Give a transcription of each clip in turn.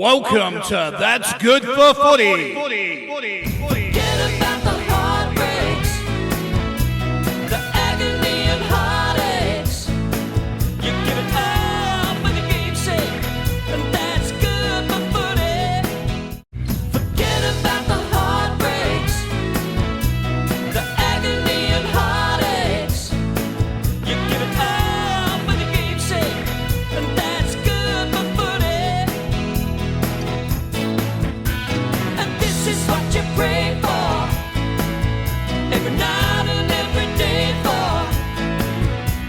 Welcome to That's Good for Footy. Forget about the heartbreaks, the agony and heartaches. You give it all for the game's sake, and that's good for footy. Forget about the heartbreaks, the agony and heartaches. You give it all for the game's sake, and that's good for footy. And this is what you pray for, every night and every day for.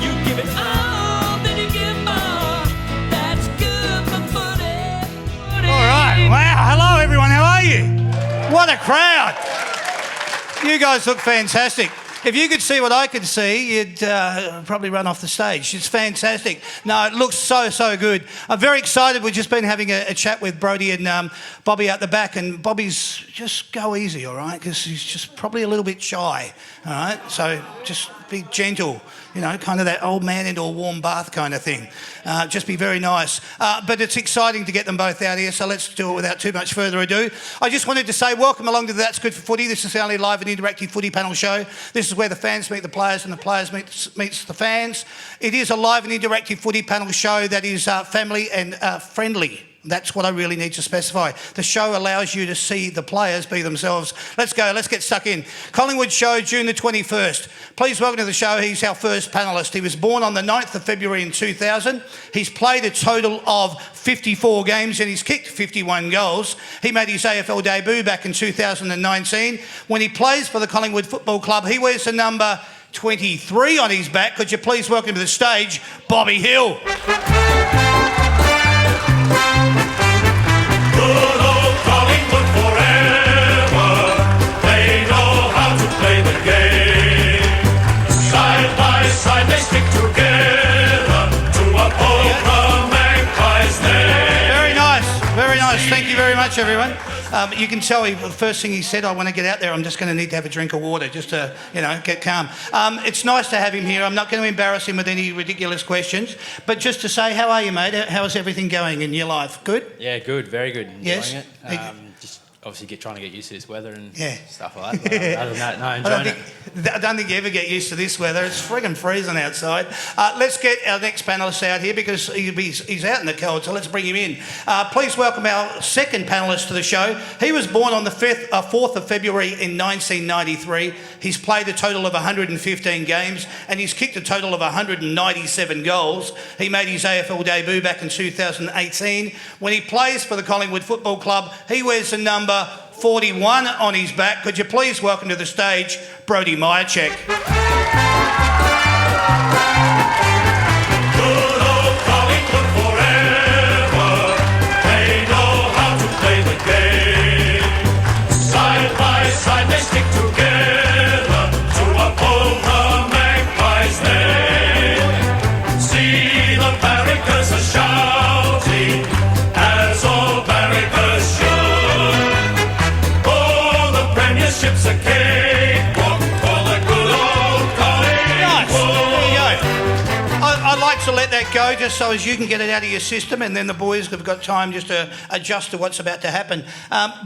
You give it all, then you give more. That's good for footy. All right. Wow. Hello, everyone. How are you? What a crowd. You guys look fantastic. If you could see what I could see, you'd probably run off the stage. It's fantastic. No, it looks so good. I'm very excited. We've just been having a chat with Brody and Bobby out the back, and Bobby's just go easy, all right, because he's just probably a little bit shy, all right? So just be gentle, you know, kind of that old man into a warm bath kind of thing. Just be very nice. But it's exciting to get them both out here, so let's do it without too much further ado. I just wanted to say welcome along to the That's Good for Footy. This is the only live and interactive footy panel show. This is where the fans meet the players and the players meets the fans. It is a live and interactive footy panel show that is family and friendly. That's what I really need to specify. The show allows you to see the players be themselves. Let's go, let's get stuck in. Collingwood show, June the 21st. Please welcome to the show, he's our first panellist. He was born on the 9th of February in 2000. He's played a total of 54 games and he's kicked 51 goals. He made his AFL debut back in 2019. When he plays for the Collingwood Football Club, he wears the number 23 on his back. Could you please welcome to the stage, Bobby Hill. Good old Collingwood forever. They know how to play the game. Side by side they stick together to uphold the Magpies' name. Very nice, very nice. Thank you very much, everyone. You can tell the first thing he said, I want to get out there, I'm just going to need to have a drink of water just to, you know, get calm. It's nice to have him here. I'm not going to embarrass him with any ridiculous questions, but just to say, how are you, mate? How's everything going in your life? Good? Yeah, good, very good. Enjoying Yes. it. Just obviously trying to get used to this weather and Yeah. stuff like that. But other than that, no, enjoying it. I don't think you ever get used to this weather. It's friggin' freezing outside. Let's get our next panellist out here because he's out in the cold, so let's bring him in. Please welcome our second panellist to the show. He was born on the 4th of February in 1993. He's played a total of 115 games and he's kicked a total of 197 goals. He made his AFL debut back in 2018. When he plays for the Collingwood Football Club, he wears the number 41 on his back. Could you please welcome to the stage, Brody Mihocek. Good old Collingwood forever. They know how to play the game. Side by side they stick together to uphold the Magpies' name. See the barricades are shouting as all barricades should. All the premierships are cakewalk for the good old Nice. Collingwood. There you go. I'd like to let that go just so as you can get it out of your system and then the boys have got time just to adjust to what's about to happen.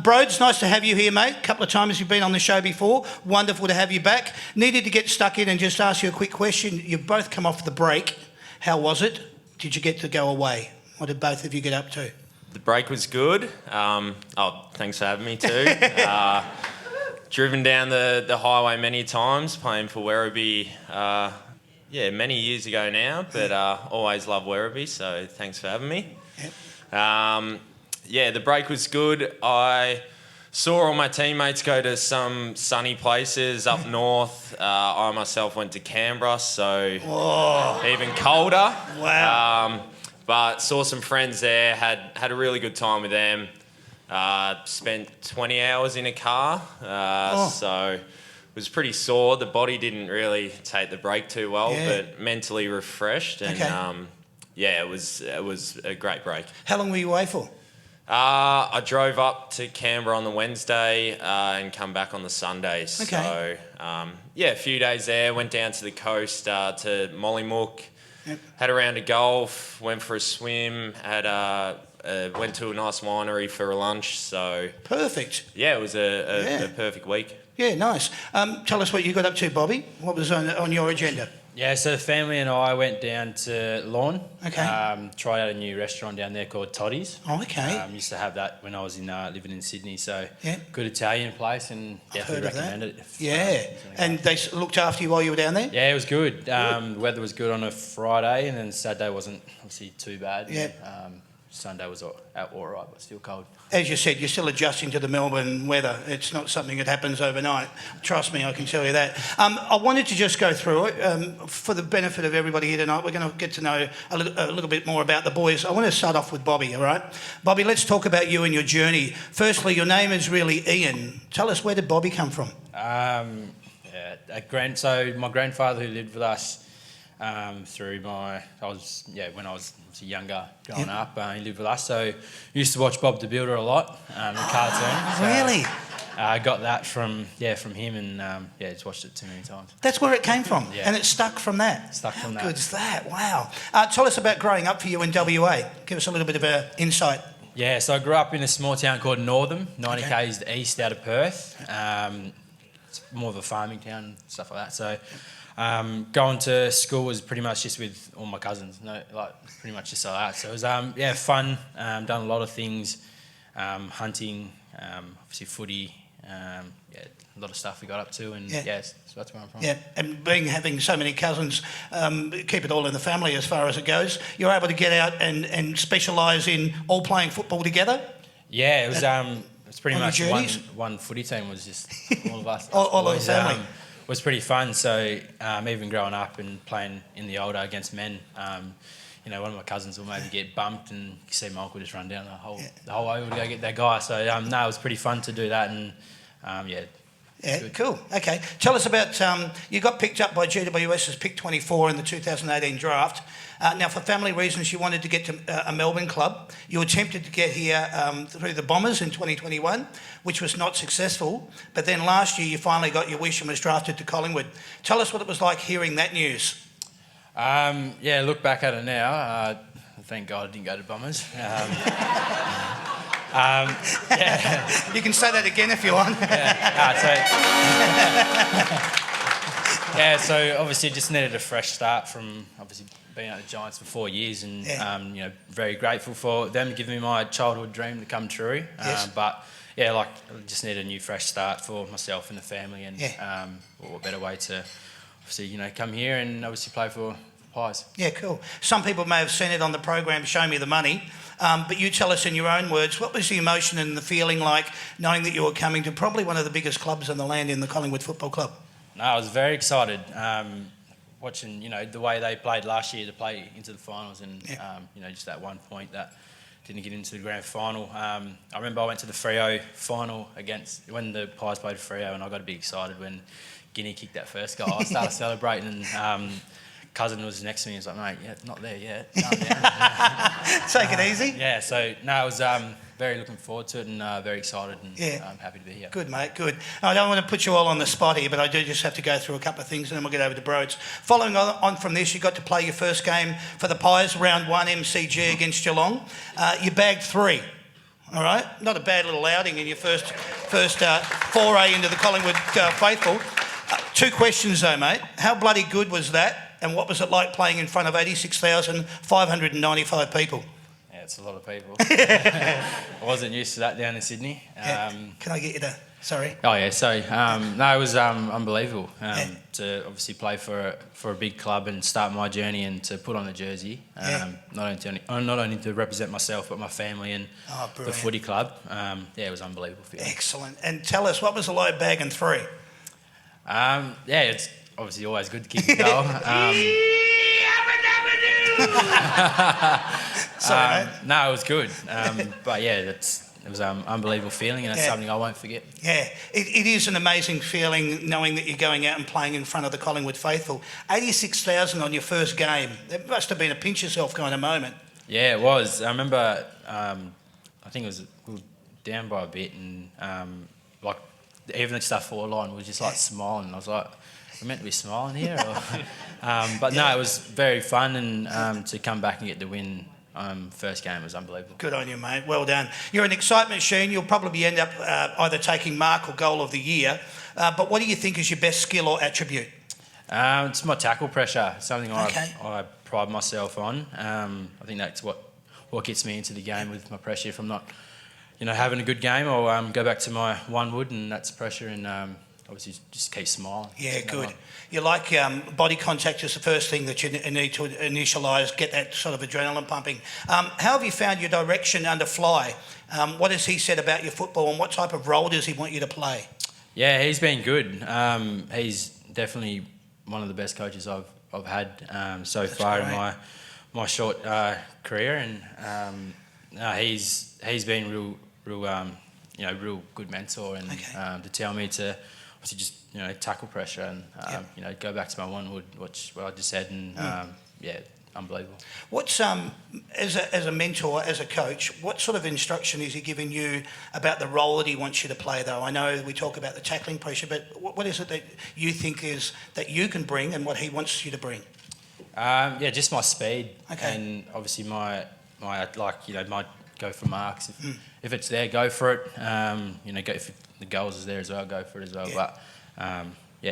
Brods, nice to have you here, mate. A couple of times you've been on the show before. Wonderful to have you back. Needed to get stuck in and just ask you a quick question. You've both come off the break. How was it? Did you get to go away? What did both of you get up to? The break was good. Thanks for having me too. Driven down the highway many times, playing for Werribee. Many years ago now, but always love Werribee. So thanks for having me. Yep. The break was good. I saw all my teammates go to some sunny places up north. I myself went to Canberra, so even colder. Wow. But saw some friends there, had a really good time with them. Spent 20 hours in a car, so was pretty sore. The body didn't really take the break too well, but mentally refreshed. And it was a great break. How long were you away for? I drove up to Canberra on the Wednesday and come back on the Sunday. Okay. So, a few days there. Went down to the coast to Mollymook, had a round of golf, went for a swim, went to a nice winery for a lunch. So Perfect. yeah, it was a perfect week. Yeah, nice. Tell us what you got up to, Bobby. What was on your agenda? Yeah, so the family and I went down to Lorne. Okay. Tried out a new restaurant down there called Toddy's. Oh, okay. Used to have that when I was living in Sydney. So Yeah. good Italian place, and definitely heard of that. recommend it. Yeah. And they looked after you while you were down there? Yeah, it was good. The weather was good on a Friday, and then Saturday wasn't obviously too bad. Yeah. Sunday was all right, but still cold. As you said, you're still adjusting to the Melbourne weather. It's not something that happens overnight. Trust me, I can tell you that. I wanted to just go through it. For the benefit of everybody here tonight, we're going to get to know a little bit more about the boys. I want to start off with Bobby, all right? Bobby, let's talk about you and your journey. Firstly, your name is really Ian. Tell us, where did Bobby come from? So my grandfather, who lived with us when I was younger growing up, he lived with us. So used to watch Bob the Builder a lot, the cartoon. So, Really? I got that from him, and just watched it too many times. That's where it came from, Yeah. and it stuck from that. Stuck from How that. good's that? Wow. Tell us about growing up for you in WA. Give us a little bit of insight. Yeah, so I grew up in a small town called Northam, 90 k's east out of Perth. It's more of a farming town, stuff like that. So going to school was pretty much just with all my cousins, pretty much just like that. So it was fun. Done a lot of things, hunting, obviously footy, a lot of stuff we got up to, and so that's where I'm from. Yeah, and having so many cousins, keep it all in the family as far as it goes. You're able to get out and specialise in all playing football together. Yeah, it was pretty on much your journeys? one footy team was just all of us. All of the boys. family. Was pretty fun. So even growing up and playing in the older against men, one of my cousins will maybe get bumped, and you see my uncle just run down the whole way to go get that guy. So it was pretty fun to do that, and Yeah, cool. Okay. Tell us about, you got picked up by GWS as pick 24 in the 2018 draft. Now, for family reasons, you wanted to get to a Melbourne club. You attempted to get here through the Bombers in 2021, which was not successful. But then last year, you finally got your wish and was drafted to Collingwood. Tell us what it was like hearing that news. Look back at it now. Thank God I didn't go to Bombers. You can say that again if you want. So obviously just needed a fresh start from obviously being at the Giants for 4 years, and very grateful for them giving me my childhood dream to come true. Yes. I just need a new fresh start for myself and the family, and what better way to obviously come here and obviously play for Pies. Yeah, cool. Some people may have seen it on the program Show Me the Money, but you tell us in your own words, what was the emotion and the feeling like knowing that you were coming to probably one of the biggest clubs in the land in the Collingwood Football Club? No, I was very excited watching, the way they played last year to play into the finals, and just that one point that didn't get into the grand final. I remember I went to the Freo final when the Pies played Freo, and I got a bit excited when Guinea kicked that first goal. I started celebrating, and cousin was next to me. He was like, "Mate, not there yet. Calm down." Take it easy. Yeah, so I was very looking forward to it, and very excited, and I'm happy to be here. Good, mate, good. I don't want to put you all on the spot here, but I do just have to go through a couple of things and then we'll get over to Broads. Following on from this, you got to play your first game for the Pies, round 1 MCG against Geelong. You bagged 3, all right? Not a bad little outing in your first foray into the Collingwood faithful. 2 questions though, mate. How bloody good was that? And what was it like playing in front of 86,595 people? Yeah, it's a lot of people. I wasn't used to that down in Sydney. Can I get you to... Sorry. Oh yeah, so it was unbelievable to obviously play for a big club and start my journey and to put on the jersey. Not only to represent myself but my family and the footy club. It was unbelievable feeling. Excellent. And tell us, what was it like bagging 3? It's obviously always good to kick a goal. Sorry, mate. No, it was good. It was an unbelievable feeling, and it's something I won't forget. Yeah, it is an amazing feeling knowing that you're going out and playing in front of the Collingwood faithful. 86,000 on your first game. It must have been a pinch yourself kind of moment. Yeah, it was. I remember, I think we were down by a bit, and even the stuff forward line was just like smiling. I was like, we meant to be smiling here? Or, but no, it was very fun, and to come back and get the win first game was unbelievable. Good on you, mate. Well done. You're an excitement machine. You'll probably end up either taking mark or goal of the year. But what do you think is your best skill or attribute? It's my tackle pressure, something Okay. I pride myself on. I think that's what gets me into the game with my pressure. If I'm not, having a good game, I'll go back to my one wood, and that's pressure, and obviously just keep smiling. Yeah, good. You like body contact is the first thing that you need to initialise, get that sort of adrenaline pumping. How have you found your direction under Fly? What has he said about your football, and what type of role does he want you to play? Yeah, he's been good. He's definitely one of the best coaches I've had so far great. in my short career, and he's been real good mentor, and to tell me to obviously just tackle pressure and go back to my one wood, what I just said, and unbelievable. What's as a mentor, as a coach, what sort of instruction is he giving you about the role that he wants you to play? Though I know we talk about the tackling pressure, but what is it that you think is that you can bring, and what he wants you to bring? Just my speed, Okay. and obviously my might go for marks if it's there, go for it. Go if the goals is there as well, go for it as well. Yeah.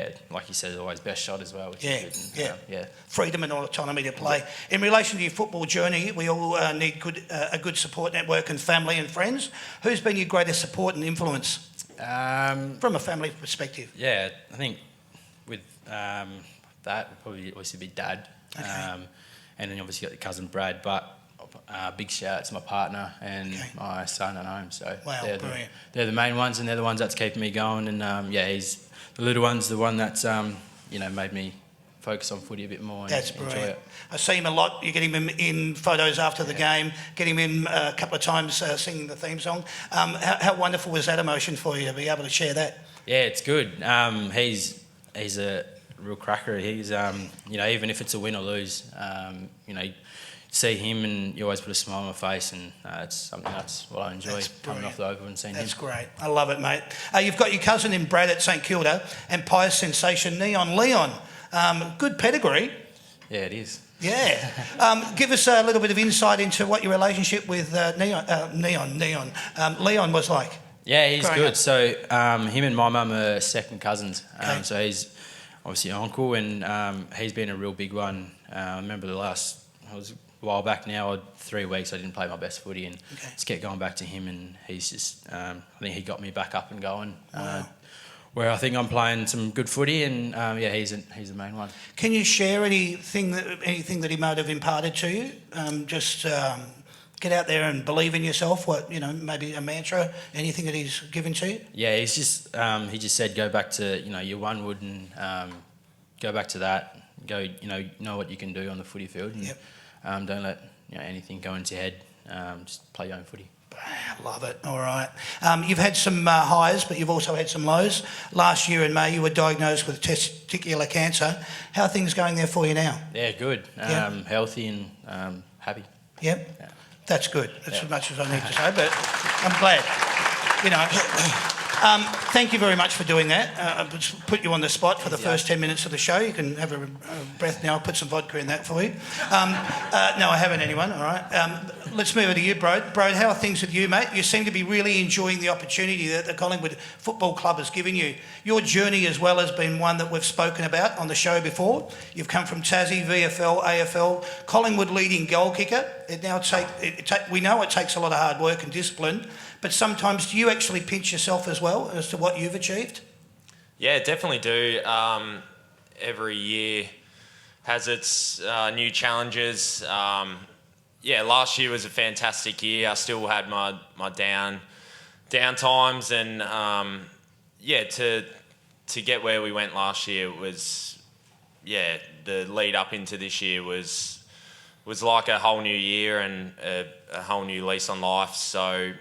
But like you said, always best shot as well. Which Yeah, is good. And, freedom and autonomy to play. In relation to your football journey, we all need a good support network and family and friends. Who's been your greatest support and influence from a family perspective? Yeah, I think with that would probably obviously be Dad, Okay. and then obviously got the cousin Brad. But big shout out to my partner and my son at home. So Wow, brilliant. they're the main ones, and they're the ones that's keeping me going. And he's the little one's the one that's made me focus on footy a bit more and That's enjoy brilliant. it. I see him a lot. You get him in photos after the game, get him in a couple of times singing the theme song. How wonderful was that emotion for you to be able to share that? Yeah, it's good. He's a real cracker. He's even if it's a win or lose, see him and you always put a smile on my face, and it's something that's what I enjoy, That's coming off the Oval and seeing That's him. great. I love it, mate. You've got your cousin in Brad at St Kilda and Pious sensation Neon Leon. Good pedigree. Yeah, it is. Yeah. Give us a little bit of insight into what your relationship with Leon was like. Yeah, he's Growing good. up. So him and my mum are second cousins. Okay. So he's obviously an uncle, and he's been a real big one. I remember it was a while back now, 3 weeks I didn't play my best footy, and just kept going back to him, and he's just, I think he got me back up and going. Wow. Where I think I'm playing some good footy, and he's the main one. Can you share anything that he might have imparted to you? Get out there and believe in yourself. Maybe a mantra, anything that he's given to you? Yeah, he's just he just said go back to your one wood, and go back to that. Go know what you can do on the footy field, and don't let anything go into your head. Just play your own footy. I love it. All right. You've had some highs, but you've also had some lows. Last year in May, you were diagnosed with testicular cancer. How are things going there for you now? Yeah, good. Yeah. Healthy and happy. Yep. Yeah. That's good. That's as much as I need to say, but I'm glad. Thank you very much for doing that. I'll just put you on the spot for the first 10 minutes of the show. You can have a breath now. I'll put some vodka in that for you. No, I haven't, anyone. All right. Let's move over to you, Brody. Brody, how are things with you, mate? You seem to be really enjoying the opportunity that the Collingwood Football Club has given you. Your journey as well has been one that we've spoken about on the show before. You've come from Tassie, VFL, AFL, Collingwood leading goal kicker. We know it takes a lot of hard work and discipline, but sometimes do you actually pinch yourself as well as to what you've achieved? Yeah, definitely do. Every year has its new challenges. Last year was a fantastic year. I still had my down times, and to get where we went last year was the lead up into this year was like a whole new year and a whole new lease on life. So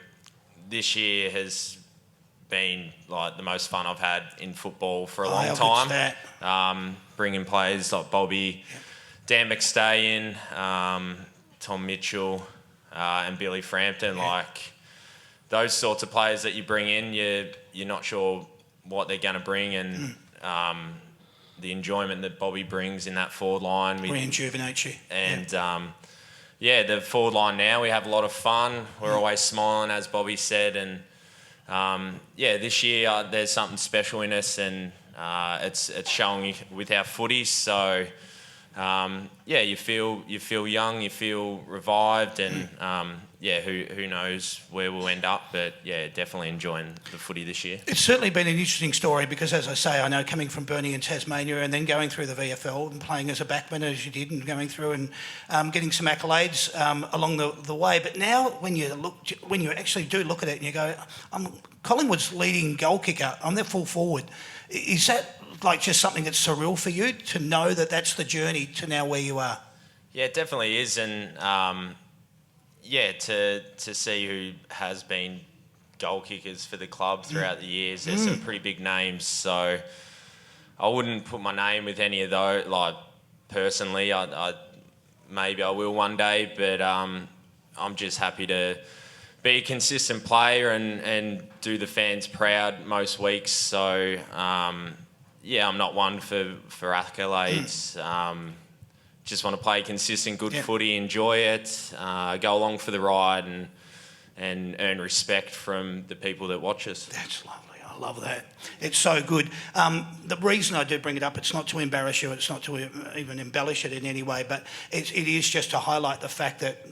this year has been like the most fun I've had in football for a long time. Bringing players like Bobby, Dan McStay in, Tom Mitchell, and Billy Frampton, like those sorts of players that you bring in, you're not sure what they're going to bring, and the enjoyment that Bobby brings in that forward line. Rejuvenate you. And the forward line now, we have a lot of fun. We're always smiling, as Bobby said. And this year there's something special in us, and it's showing with our footy. So you feel young, you feel revived, and who knows where we'll end up, but definitely enjoying the footy this year. It's certainly been an interesting story because, as I say, I know coming from Burnie and Tasmania and then going through the VFL and playing as a backman as you did and going through and getting some accolades along the way. But now when you actually do look at it and you go, I'm Collingwood's leading goal kicker, I'm their full forward. Is that like just something that's surreal for you to know that that's the journey to now where you are? Yeah, it definitely is. And to see who has been goal kickers for the club throughout the years, there's some pretty big names. So I wouldn't put my name with any of those. Like personally, I maybe I will one day, but I'm just happy to be a consistent player and do the fans proud most weeks. So I'm not one for accolades. Just want to play consistent, good footy, enjoy it, go along for the ride, and earn respect from the people that watch us. That's lovely. I love that. It's so good. The reason I do bring it up, it's not to embarrass you, it's not to even embellish it in any way, but it is just to highlight the fact that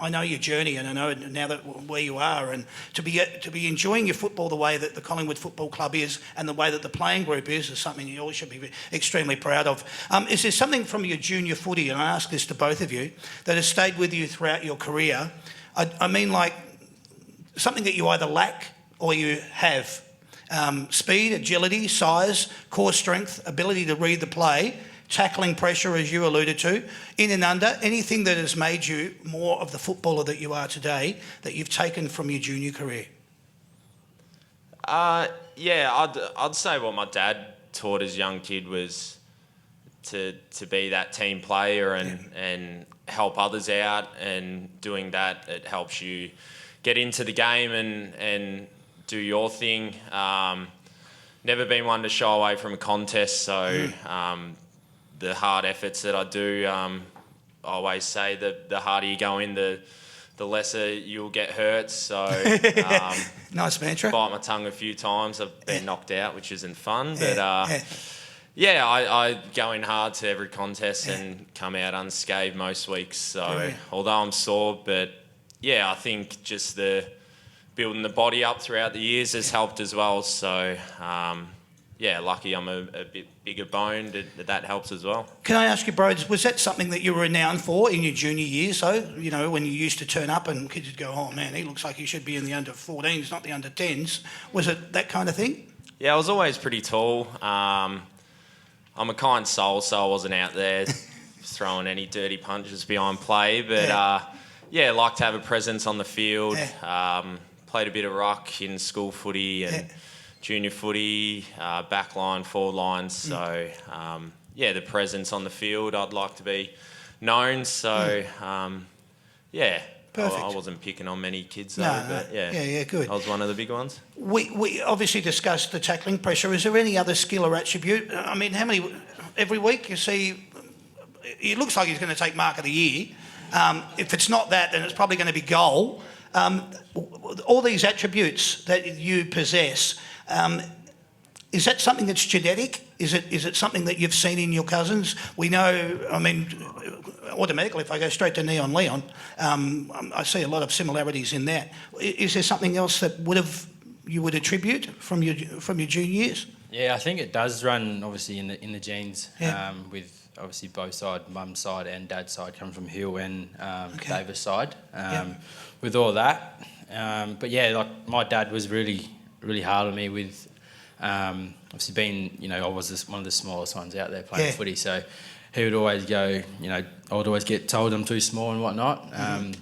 I know your journey, and I know now that where you are, and to be enjoying your football the way that the Collingwood Football Club is, and the way that the playing group is something you all should be extremely proud of. Is there something from your junior footy, and I ask this to both of you, that has stayed with you throughout your career? I mean, like something that you either lack or you have. Speed, agility, size, core strength, ability to read the play, tackling pressure, as you alluded to, in and under, anything that has made you more of the footballer that you are today that you've taken from your junior career? I'd say what my dad taught as a young kid was to be that team player and help others out, and doing that, it helps you get into the game and do your thing. Never been one to shy away from a contest, so the hard efforts that I do, I always say that the harder you go in, the lesser you'll get hurt. So nice mantra. Bite my tongue a few times. I've been knocked out, which isn't fun. But I go in hard to every contest and come out unscathed most weeks. So although I'm sore, but I think just the building the body up throughout the years has helped as well. So lucky I'm a bit bigger boned. That helps as well. Can I ask you, Brody, was that something that you were renowned for in your junior years, though? You know, when you used to turn up and kids would go, oh man, he looks like he should be in the under 14s, not the under 10s. Was it that kind of thing? Yeah, I was always pretty tall. I'm a kind soul, so I wasn't out there throwing any dirty punches behind play. But I like to have a presence on the field. Played a bit of ruck in school footy and junior footy, back line, forward line. So, the presence on the field, I'd like to be known. So, Perfect. I wasn't picking on many kids though, but good. I was one of the big ones. We obviously discussed the tackling pressure. Is there any other skill or attribute? I mean, how many, every week you see, it looks like he's going to take mark of the year. If it's not that, then it's probably going to be goal. All these attributes that you possess, is that something that's genetic? Is it something that you've seen in your cousins? We know, I mean, automatically, if I go straight to Neon Leon, I see a lot of similarities in that. Is there something else that you would attribute from your junior years? Yeah, I think it does run obviously in the genes. With obviously both sides, mum's side and dad's side, come from Hill and Davis' side. With all that, like my dad was really hard on me with. Obviously being, I was one of the smallest ones out there playing footy, so he would always go, I would always get told I'm too small and whatnot,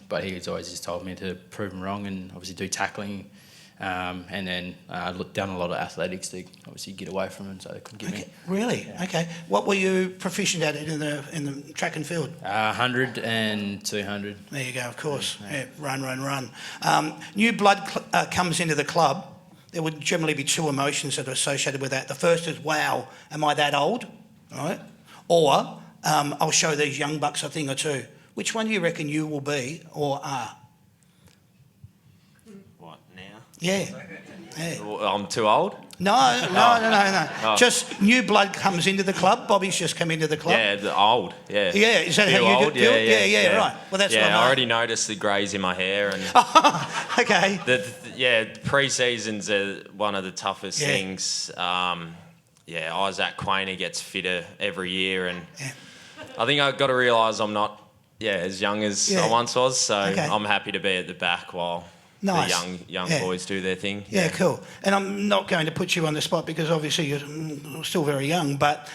but he was always just told me to prove him wrong and obviously do tackling, and then I done a lot of athletics to obviously get away from him so they couldn't get me. Really? Yeah. Okay. What were you proficient at in the track and field? 100 and 200. There you go, of course. Yeah, run. New blood comes into the club. There would generally be two emotions that are associated with that. The first is, wow, am I that old? right? Or I'll show these young bucks a thing or two. Which one do you reckon you will be or are? What, now? Yeah. Well, I'm too old? No. Oh. Just new blood comes into the club. Bobby's just come into the club. Yeah, the old, yeah. Yeah, is that Feel how you old? do feel? Yeah, right. Well, that's what I I'm already noticed the greys in my hair. And Okay. Pre-seasons are one of the toughest Yeah. things. Isaac Quainer gets fitter every year, and I think I've got to realise I'm not as young as I once was, so I'm happy to be at the back while Nice. the young boys do their thing. Yeah, cool. And I'm not going to put you on the spot because obviously you're still very young, but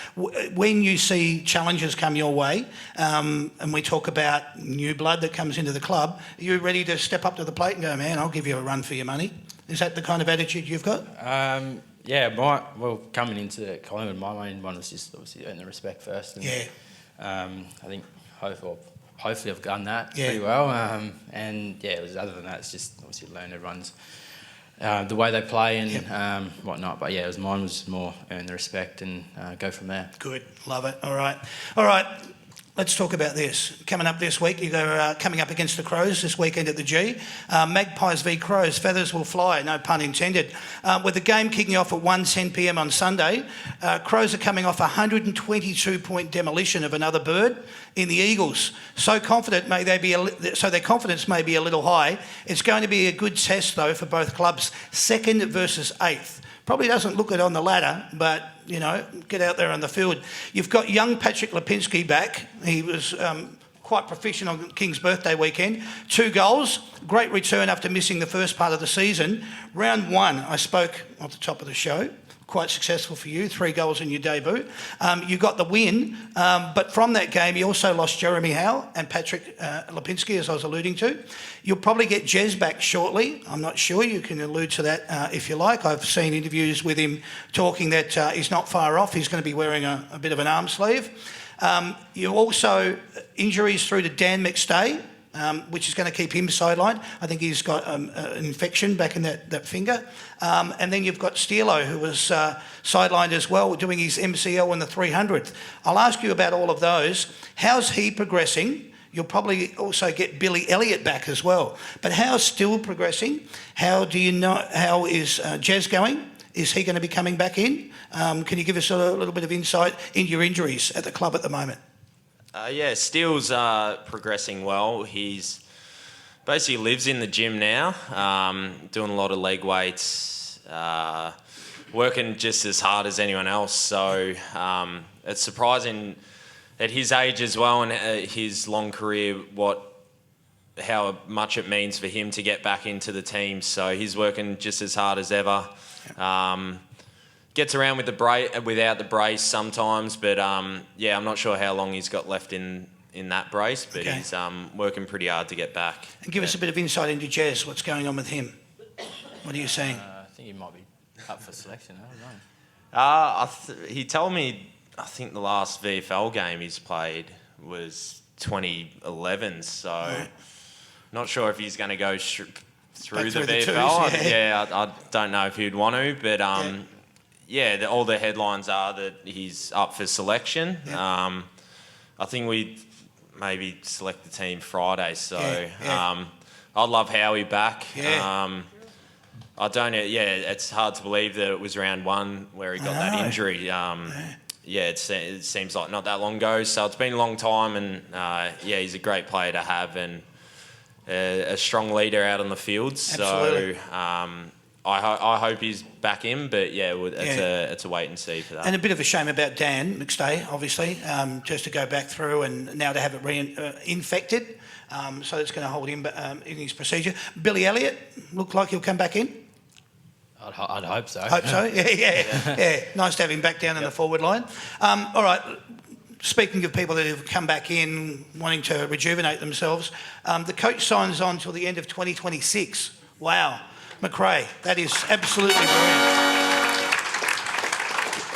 when you see challenges come your way, and we talk about new blood that comes into the club, are you ready to step up to the plate and go, man, I'll give you a run for your money? Is that the kind of attitude you've got? Coming into Collingwood, my main one was just obviously earn the respect first. And, I think hopefully I've done that pretty well. Other than that, it's just obviously learn everyone's the way they play and whatnot. But mine was more earn the respect and go from there. Good, love it. All right. Let's talk about this. Coming up this week, you're coming up against the Crows this weekend at the G. Magpies v Crows, feathers will fly, no pun intended. With the game kicking off at 1:10 p.m. on Sunday, Crows are coming off a 122-point demolition of another bird in the Eagles. So their confidence may be a little high. It's going to be a good test, though, for both clubs, 2nd versus 8th. Probably doesn't look it on the ladder, but, get out there on the field. You've got young Patrick Lipinski back. He was quite proficient on King's birthday weekend. 2 goals, great return after missing the first part of the season. Round 1, I spoke at the top of the show. Quite successful for you, 3 goals in your debut. You got the win, but from that game you also lost Jeremy Howe and Patrick Lipinski, as I was alluding to. You'll probably get Jez back shortly. I'm not sure, you can allude to that if you like. I've seen interviews with him talking that he's not far off. He's going to be wearing a bit of an arm sleeve. You also, injuries through to Dan McStay, which is going to keep him sidelined. I think he's got an infection back in that finger. And then you've got Steelo, who was sidelined as well, doing his MCL in the 300th. I'll ask you about all of those. How's he progressing? You'll probably also get Billy Elliott back as well. But how's still progressing? How is Jez going? Is he going to be coming back in? Can you give us a little bit of insight into your injuries at the club at the moment? Steele's progressing well. He's basically lives in the gym now, doing a lot of leg weights, working just as hard as anyone else. So it's surprising at his age as well and his long career how much it means for him to get back into the team. So he's working just as hard as ever. Gets around with without the brace sometimes, but I'm not sure how long he's got left in that brace, but he's working pretty hard to get back. And give us a bit of insight into Jez. What's going on with him? What are you saying? I think he might be up for selection. I don't know. He told me, I think the last VFL game he's played was 2011, so not sure if he's going to go through the VFL. I don't know if he'd want to, but all the headlines are that he's up for selection. I think we'd maybe select the team Friday, so I'd love Howie back. I don't know. It's hard to believe that it was round 1 where he got that injury. It seems like not that long ago. So it's been a long time, and he's a great player to have and a strong leader out on the field. Absolutely. So I hope he's back in, but it's a wait and see for that. And a bit of a shame about Dan McStay, obviously, just to go back through and now to have it infected. So it's going to hold him in his procedure. Billy Elliott, look like he'll come back in. I'd hope so. Hope so. Yeah. Nice to have him back down in the forward line. All right. Speaking of people that have come back in wanting to rejuvenate themselves, the coach signs on till the end of 2026. Wow. McRae, that is absolutely brilliant.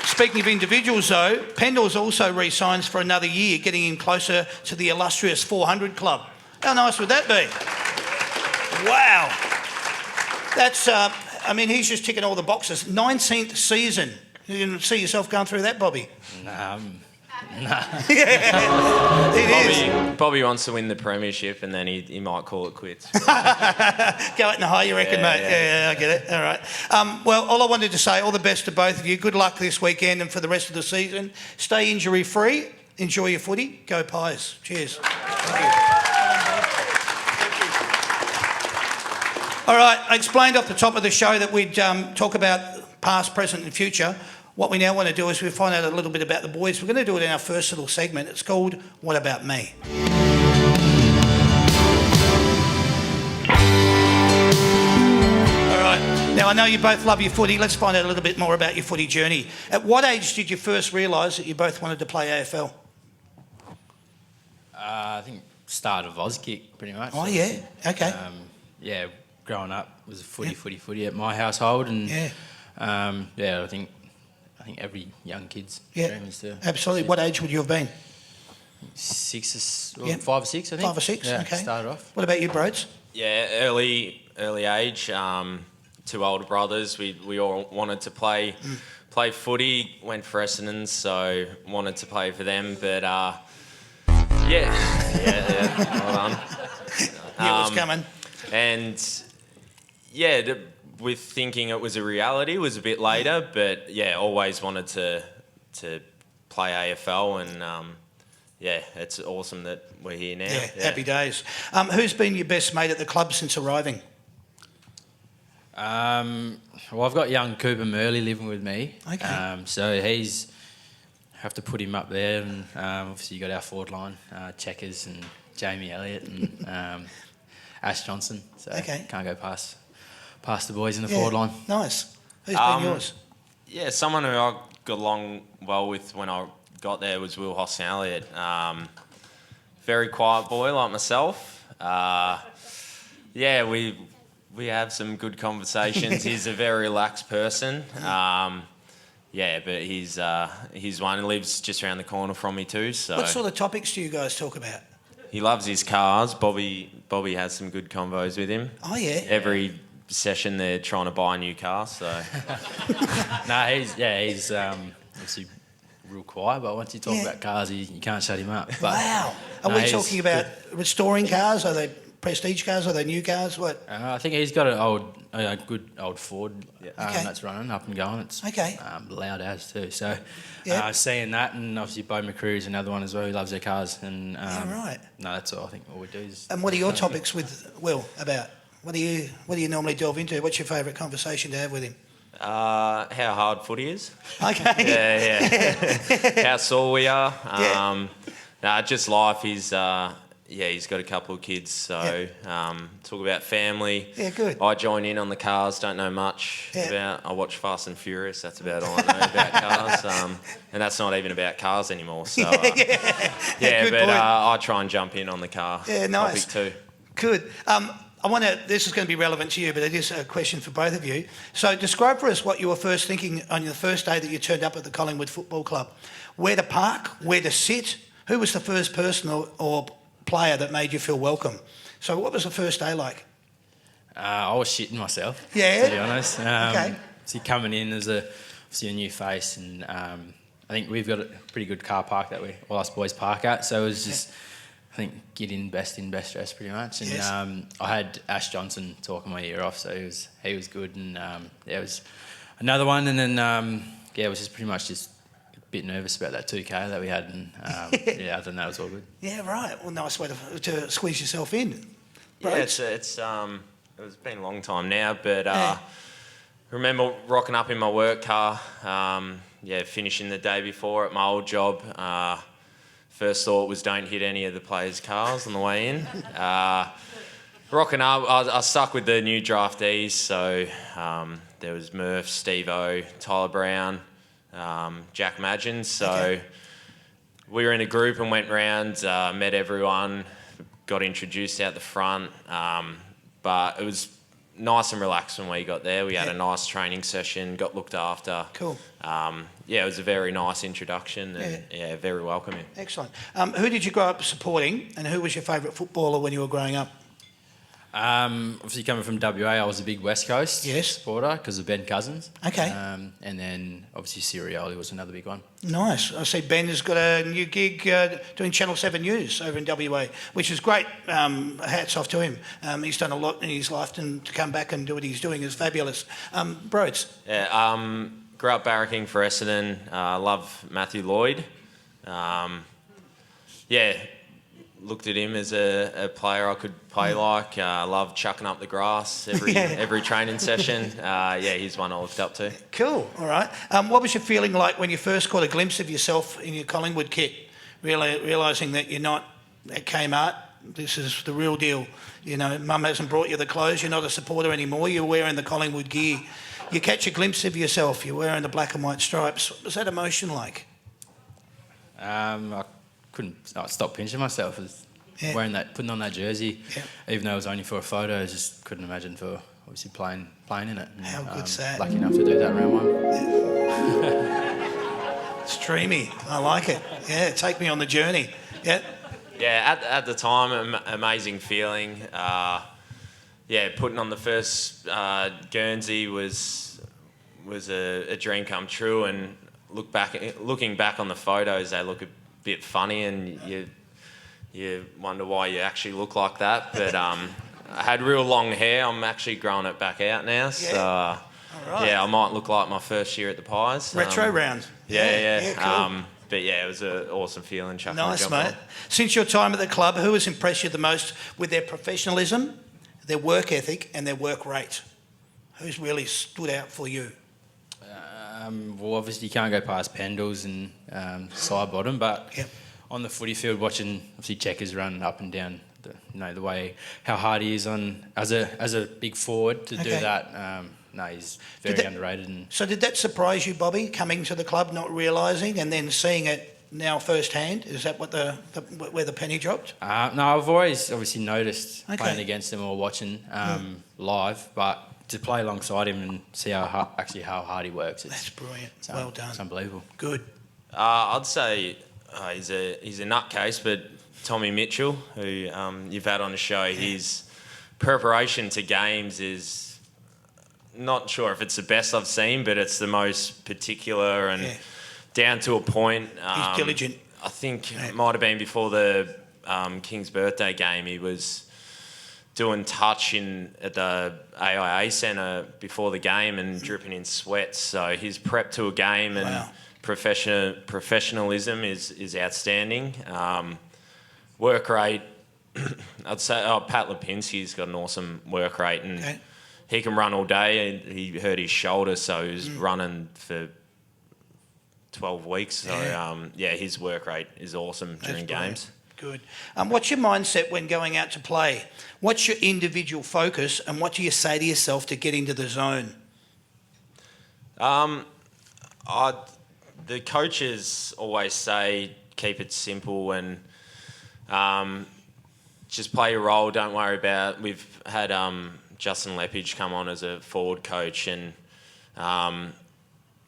Speaking of individuals, though, Pendles also re-signs for another year, getting him closer to the illustrious 400 club. How nice would that be? Wow. That's, he's just ticking all the boxes. 19th season. You can see yourself going through that, Bobby? Bobby wants to win the premiership, and then he might call it quits. Go out in the high, you reckon, mate? Yeah, I get it. All right. Well, all I wanted to say, all the best to both of you. Good luck this weekend and for the rest of the season. Stay injury-free. Enjoy your footy. Go Pies. Cheers. Thank you. All right. I explained off the top of the show that we'd talk about past, present and future. What we now want to do is we find out a little bit about the boys. We're going to do it in our first little segment. It's called What About Me? All right. Now, I know you both love your footy. Let's find out a little bit more about your footy journey. At what age did you first realise that you both wanted to play AFL? I think start of Aussie pretty much. Oh, yeah. Okay. Yeah, growing up was footy at my household, and I think every young kid's dream is to... Absolutely. What age would you have been? 5 or 6, I think. 5 or 6, yeah, okay. Started off. What about you, Broads? Yeah, early age. 2 older brothers. We all wanted to play footy. Went for Essendon, so wanted to play for them. But well done. Knew it was coming. And with thinking it was a reality was a bit later, but always wanted to play AFL, and it's awesome that we're here now. Yeah, happy days. Who's been your best mate at the club since arriving? Well, I've got young Cooper Murley living with me. Okay. So have to put him up there, and obviously you got our forward line, Checkers and Jamie Elliott and Ash Johnson. So can't go past the boys in the forward line. Nice. Who's been yours? Yeah, someone who I got along well with when I got there was Will Hoskin-Elliott. Very quiet boy like myself. We have some good conversations. He's a very relaxed person. But he's one who lives just around the corner from me too. So what sort of topics do you guys talk about? He loves his cars. Bobby has some good convos with him. Oh yeah. Every session they're trying to buy a new car. So he's obviously real quiet, but once you talk about cars, you can't shut him up. But, wow. Are we talking about restoring cars? Are they prestige cars? Are they new cars? What? I think he's got a good old Ford that's running up and going. It's loud as too. So seeing that, and obviously Bo McCreary is another one as well. He loves their cars, and right. No, that's all. I think all we do is. And what are your topics with Will about? What do you normally delve into? What's your favourite conversation to have with him? How hard footy is. Okay. Yeah. How sore we are. Just life. He's got a couple of kids, so talk about family. Yeah, good. I join in on the cars. Don't know much about. I watch Fast and Furious. That's about all I know about cars. And that's not even about cars anymore. So I try and jump in on the car topic too. Good. This is going to be relevant to you, but it is a question for both of you. So describe for us what you were first thinking on your first day that you turned up at the Collingwood Football Club. Where to park, where to sit, who was the first person or player that made you feel welcome? So what was the first day like? I was shitting myself, to be honest. So coming in as obviously a new face, and I think we've got a pretty good car park that all us boys park at, so it was just... I think get in, best dress pretty much. And I had Ash Johnson talking my ear off, so he was good. And it was another one. And then it was just pretty much just a bit nervous about that 2K that we had. And other than that, it was all good. Yeah, right. Well, nice way to squeeze yourself in. Yeah, it's been a long time now, but I remember rocking up in my work car. Finishing the day before at my old job. First thought was don't hit any of the players' cars on the way in. Rocking up, I stuck with the new draftees, so there was Murph, Steve-O, Tyler Brown, Jack Madgen. So we were in a group and went round, met everyone, got introduced out the front, but it was nice and relaxed when we got there. We had a nice training session, got looked after. Cool. It was a very nice introduction and very welcoming. Excellent. Who did you grow up supporting, and who was your favourite footballer when you were growing up? Obviously coming from WA, I was a big West Coast supporter because of Ben Cousins. Okay. And then obviously Sirioli was another big one. Nice. I see Ben has got a new gig doing Channel 7 News over in WA, which is great. Hats off to him. He's done a lot in his life, and to come back and do what he's doing is fabulous. Broads. Yeah, grew up barracking for Essendon. Love Matthew Lloyd. Looked at him as a player I could play like. Loved chucking up the grass every training session. He's one I looked up to. Cool. All right. What was your feeling like when you first caught a glimpse of yourself in your Collingwood kit, realising that you're not at Kmart? This is the real deal. You know, Mum hasn't brought you the clothes. You're not a supporter anymore. You're wearing the Collingwood gear. You catch a glimpse of yourself. You're wearing the black and white stripes. What was that emotion like? I couldn't stop pinching myself. Wearing that, putting on that jersey, even though it was only for a photo, I just couldn't imagine for obviously playing in it. And, how good's that? Lucky enough to do that round one. It's dreamy. I like it. Yeah, take me on the journey. Yeah. Yeah, at the time, amazing feeling. Putting on the first Guernsey was a dream come true. And looking back on the photos, they look a bit funny, and you wonder why you actually look like that. But I had real long hair. I'm actually growing it back out now. So All right. I might look like my first year at the Pies. Retro round. Yeah. Cool. It was an awesome feeling. Nice, mate. Since your time at the club, who has impressed you the most with their professionalism, their work ethic, and their work rate? Who's really stood out for you? Well, obviously you can't go past Pendles and side bottom, but on the footy field, watching obviously Checkers run up and down, the way how hard he is on as a big forward to do that. He's very underrated. And so did that surprise you, Bobby, coming to the club, not realising, and then seeing it now firsthand? Is that what where the penny dropped? No, I've always obviously noticed playing against him or watching live, but to play alongside him and see how hard he works, that's brilliant. Well done. It's unbelievable. Good. I'd say he's a nutcase, but Tommy Mitchell, who you've had on the show, his preparation to games is not sure if it's the best I've seen, but it's the most particular and down to a point. He's diligent. I think it might have been before the King's birthday game. He was doing touch at the AIA Centre before the game and dripping in sweat. So his prep to a game and professionalism is outstanding. Work rate, I'd say Pat Lipinski's got an awesome work rate, and he can run all day. He hurt his shoulder, so he was running for 12 weeks. So, his work rate is awesome during games. Good. What's your mindset when going out to play? What's your individual focus, and what do you say to yourself to get into the zone? The coaches always say keep it simple and just play your role. Don't worry about. We've had Justin Lepage come on as a forward coach, and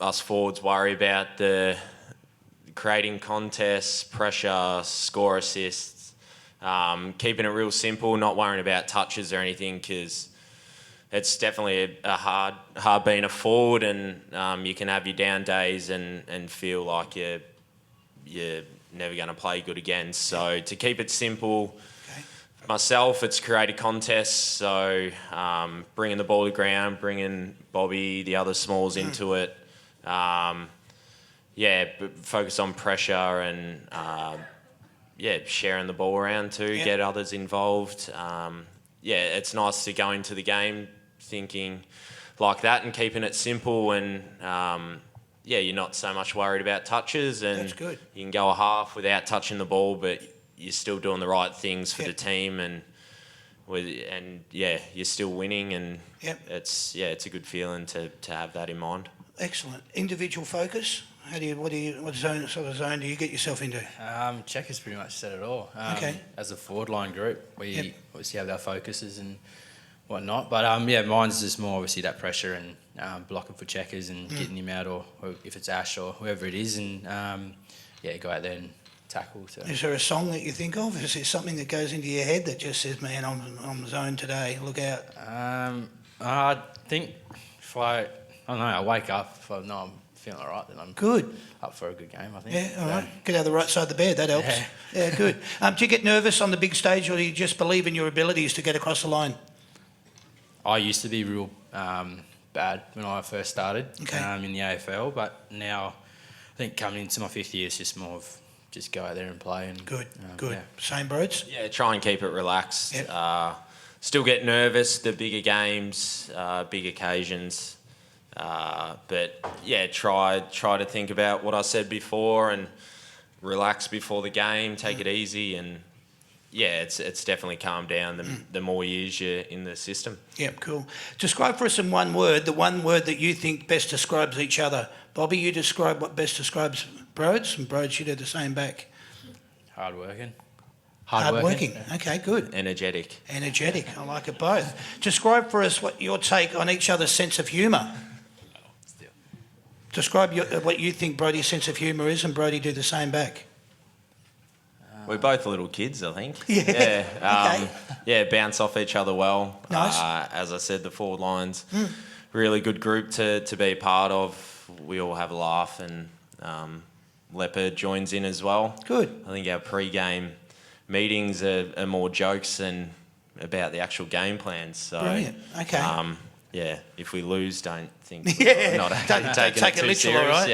us forwards worry about the creating contests, pressure, score assists, keeping it real simple, not worrying about touches or anything, because it's definitely a hard being a forward, and you can have your down days and feel like you're never going to play good again. So to keep it simple, myself, it's create a contest. So bringing the ball to ground, bringing Bobby, the other smalls into it. But focus on pressure and sharing the ball around too. Get others involved. It's nice to go into the game thinking like that and keeping it simple, and you're not so much worried about touches, and that's good. You can go a half without touching the ball, but you're still doing the right things for the team, and you're still winning, and it's a good feeling to have that in mind. Excellent. Individual focus. What sort of zone do you get yourself into? Checkers pretty much said it all. As a forward line group, we obviously have our focuses and whatnot, but mine's just more obviously that pressure and blocking for Checkers and getting him out, or if it's Ash or whoever it is, and go out there and tackle. So. Is there a song that you think of? Is there something that goes into your head that just says, man, I'm on the zone today, look out? I think if I don't know, I wake up, if I know I'm feeling all right, then I'm Good. up for a good game, I think. Yeah, all right. Get out the right side of the bed, that helps. Yeah, good. Do you get nervous on the big stage, or do you just believe in your abilities to get across the line? I used to be real bad when I first started in the AFL, but now I think coming into my 5th year, it's just more of just go out there and play. And Good, good. Yeah. Same, Broads? Yeah, try and keep it relaxed. Yep. Still get nervous, the bigger games, big occasions. But yeah, try to think about what I said before and relax before the game, take it easy, and yeah, it's definitely calmed down the more years you're in the system. Yep, cool. Describe for us in one word, the one word that you think best describes each other. Bobby, you describe what best describes Broads, and Broads, you do the same back. Hard-working. Hard-working. Okay, good. Energetic. Energetic. I like it both. Describe for us what your take on each other's sense of humour. Describe what you think Brody's sense of humour is, and Brody do the same back. We're both little kids, I think. Yeah. Okay. Yeah, bounce off each other well. Nice. As I said, the forward line's really good group to be a part of. We all have a laugh, and Leopard joins in as well. Good. I think our pre-game meetings are more jokes than about the actual game plans. So, Brilliant. Okay. Yeah, if we lose, don't think Don't taking take it too literal, serious. right?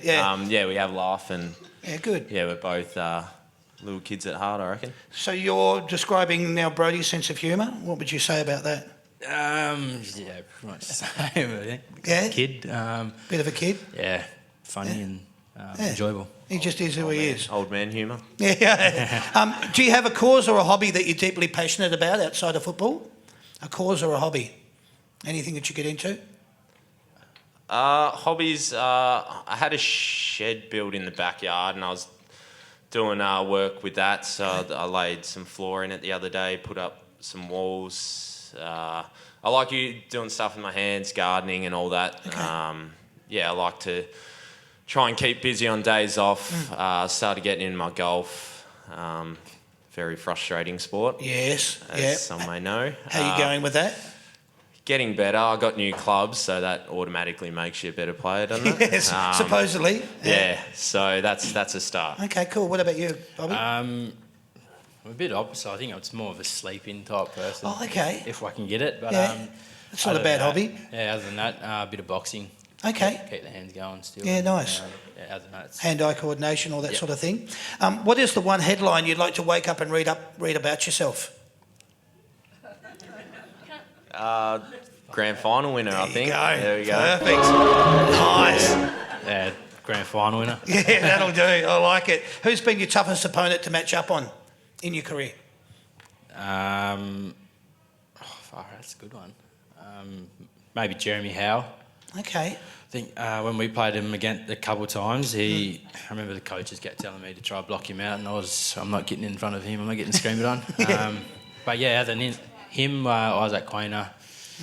Yeah. Yeah, we have a laugh, and Yeah, good. yeah, we're both little kids at heart, I reckon. So you're describing now Brody's sense of humour. What would you say about that? Yeah, pretty much the same, I think. Yeah? Kid. Bit of a kid. Yeah, funny and Yeah. enjoyable. He just is who he is. Old man humour. Yeah. Do you have a cause or a hobby that you're deeply passionate about outside of football? A cause or a hobby? Anything that you get into? Hobbies. I had a shed built in the backyard, and I was doing work with that. So I laid some floor in it the other day, put up some walls. I like doing stuff with my hands, gardening and all that. Okay. Yeah, I like to try and keep busy on days off. Started getting in my golf. Very frustrating sport. Yes. As some may know. How are you going with that? Getting better. I got new clubs, so that automatically makes you a better player, doesn't it? Yes, supposedly. Yeah, so that's a start. Okay, cool. What about you, Bobby? I'm a bit opposite. I think it's more of a sleep-in type person. Oh, okay. If I can get it. But Yeah. That's not a other bad than hobby. that- Yeah, other than that, a bit of boxing. Okay. Keep the hands going still. Yeah, nice. Yeah, other than that, it's Hand-eye coordination, all that Yep. sort of thing. What is the one headline you'd like to wake up and read about yourself? Grand final winner, I think. There we go. Perfect. Nice. yeah, grand final winner. Yeah, that'll do. I like it. Who's been your toughest opponent to match up on in your career? That's a good one. Maybe Jeremy Howe. Okay. I think when we played him again a couple of times, I remember the coaches kept telling me to try and block him out, and I'm not getting in front of him. I'm not getting screamed on. But yeah, other than him, Isaac Quainer,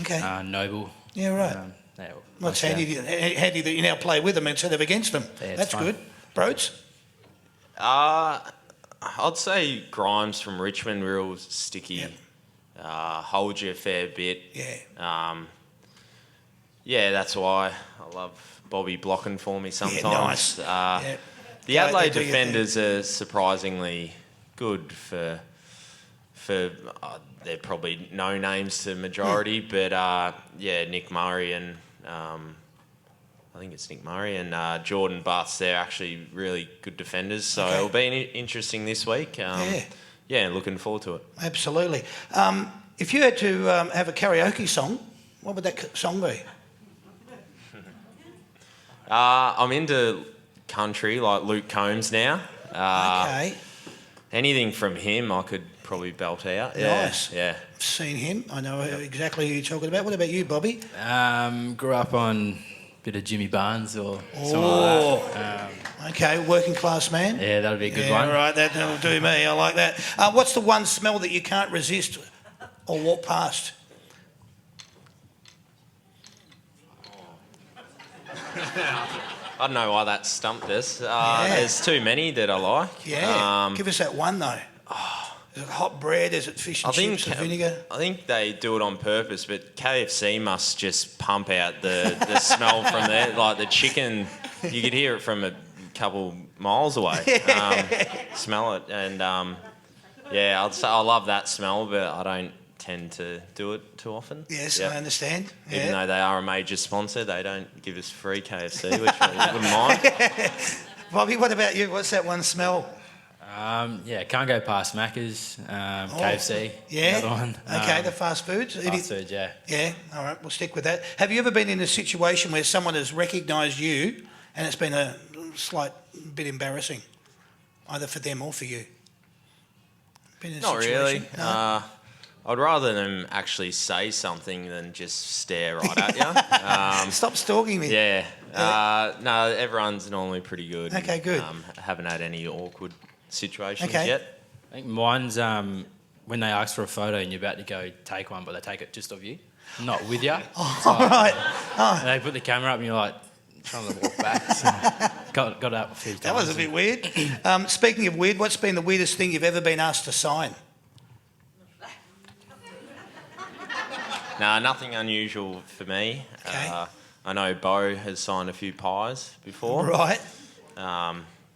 Okay. Noble. Yeah, right. Yeah, Well, it's handy that you now play with them instead of against them. Yeah, it's That's fun. good. Broads? I'd say Grimes from Richmond, real sticky. Yep. Hold you a fair bit. Yeah. Yeah, that's why I love Bobby blocking for me sometimes. nice. Yeah. The Right, Adelaide they do your defenders are surprisingly good for they're probably no names to majority, but yeah, Nick Murray and I think it's Nick Murray and Jordan Butts. They're actually really good defenders, so Okay. it'll be interesting this week. Yeah, looking forward to it. Absolutely. If you had to have a karaoke song, what would that song be? I'm into country like Luke Combs now. Okay. Anything from him I could probably belt out. Yeah, Nice. yeah. I've seen him. I know exactly who you're talking about. What about you, Bobby? Grew up on a bit of Jimmy Barnes or something Oh. like that. Okay, working class man. Yeah, that'll be a good Yeah, one. right, that'll do me. I like that. What's the one smell that you can't resist or walk past? I don't know why that stumped us. There's too many that I like. Yeah. Give us that one, though. Is it hot bread? Is it fish and chips and vinegar? I think they do it on purpose, but KFC must just pump out the smell from there. Like the chicken, you could hear it from a couple miles away. Smell it. And, I'd say I love that smell, but I don't tend to do it too often. Yes, I understand. Even though they are a major sponsor, they don't give us free KFC, which I wouldn't mind. Bobby, what about you? What's that one smell? Can't go past Macca's, KFC. Yeah. Another one. Okay, the fast foods. Fast food, yeah. Yeah. All right, we'll stick with that. Have you ever been in a situation where someone has recognised you and it's been a slight bit embarrassing, either for them or for you? Been in a Not situation? really. No? I'd rather them actually say something than just stare right at you. Stop stalking me. Yeah. No, everyone's normally pretty good. Okay, good. Haven't had any awkward situations Okay. yet. I think mine's when they ask for a photo and you're about to go take one, but they take it just of you, not with you. All right. And they put the camera up and you're like trying to walk back. So got it up a few times. That was a bit weird. Speaking of weird, what's been the weirdest thing you've ever been asked to sign? No, nothing unusual for me. Okay. I know Bo has signed a few pies before. Right.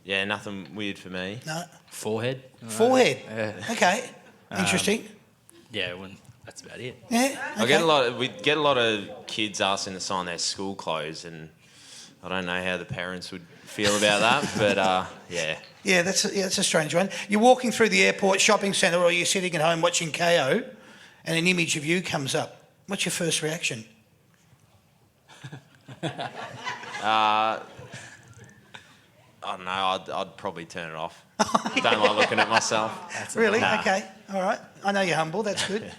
Nothing weird for me. No. Forehead. Forehead. Yeah. Okay. Interesting. That's about it. Yeah. Okay. We get a lot of kids asking to sign their school clothes, and I don't know how the parents would feel about that, but yeah. Yeah, that's a strange one. You're walking through the airport shopping centre, or you're sitting at home watching KO, and an image of you comes up. What's your first reaction? I don't know. I'd probably turn it off. Don't like looking at myself. Really? Okay. All right. I know you're humble. That's good.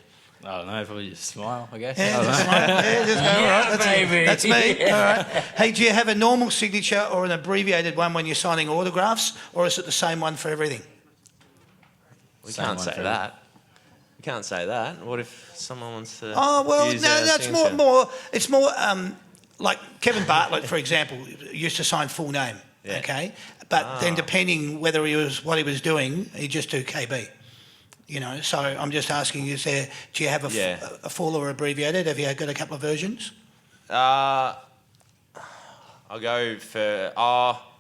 I don't know, probably just smile, I guess. Yeah, I don't just know. smile. Yeah, just go. All right. Maybe. That's me. All right. Hey, do you have a normal signature or an abbreviated one when you're signing autographs, or is it the same one for everything? We Same can't one say for that. You can't say that. What if someone wants to? Oh well, use no, our that's signature? more. It's more like Kevin Bartlett, for example, used to sign full name. Yeah. Okay, but then depending whether what he was doing, he'd just do KB. You know, so I'm just asking, do you have a full or abbreviated? Have you got a couple of versions? I'll go for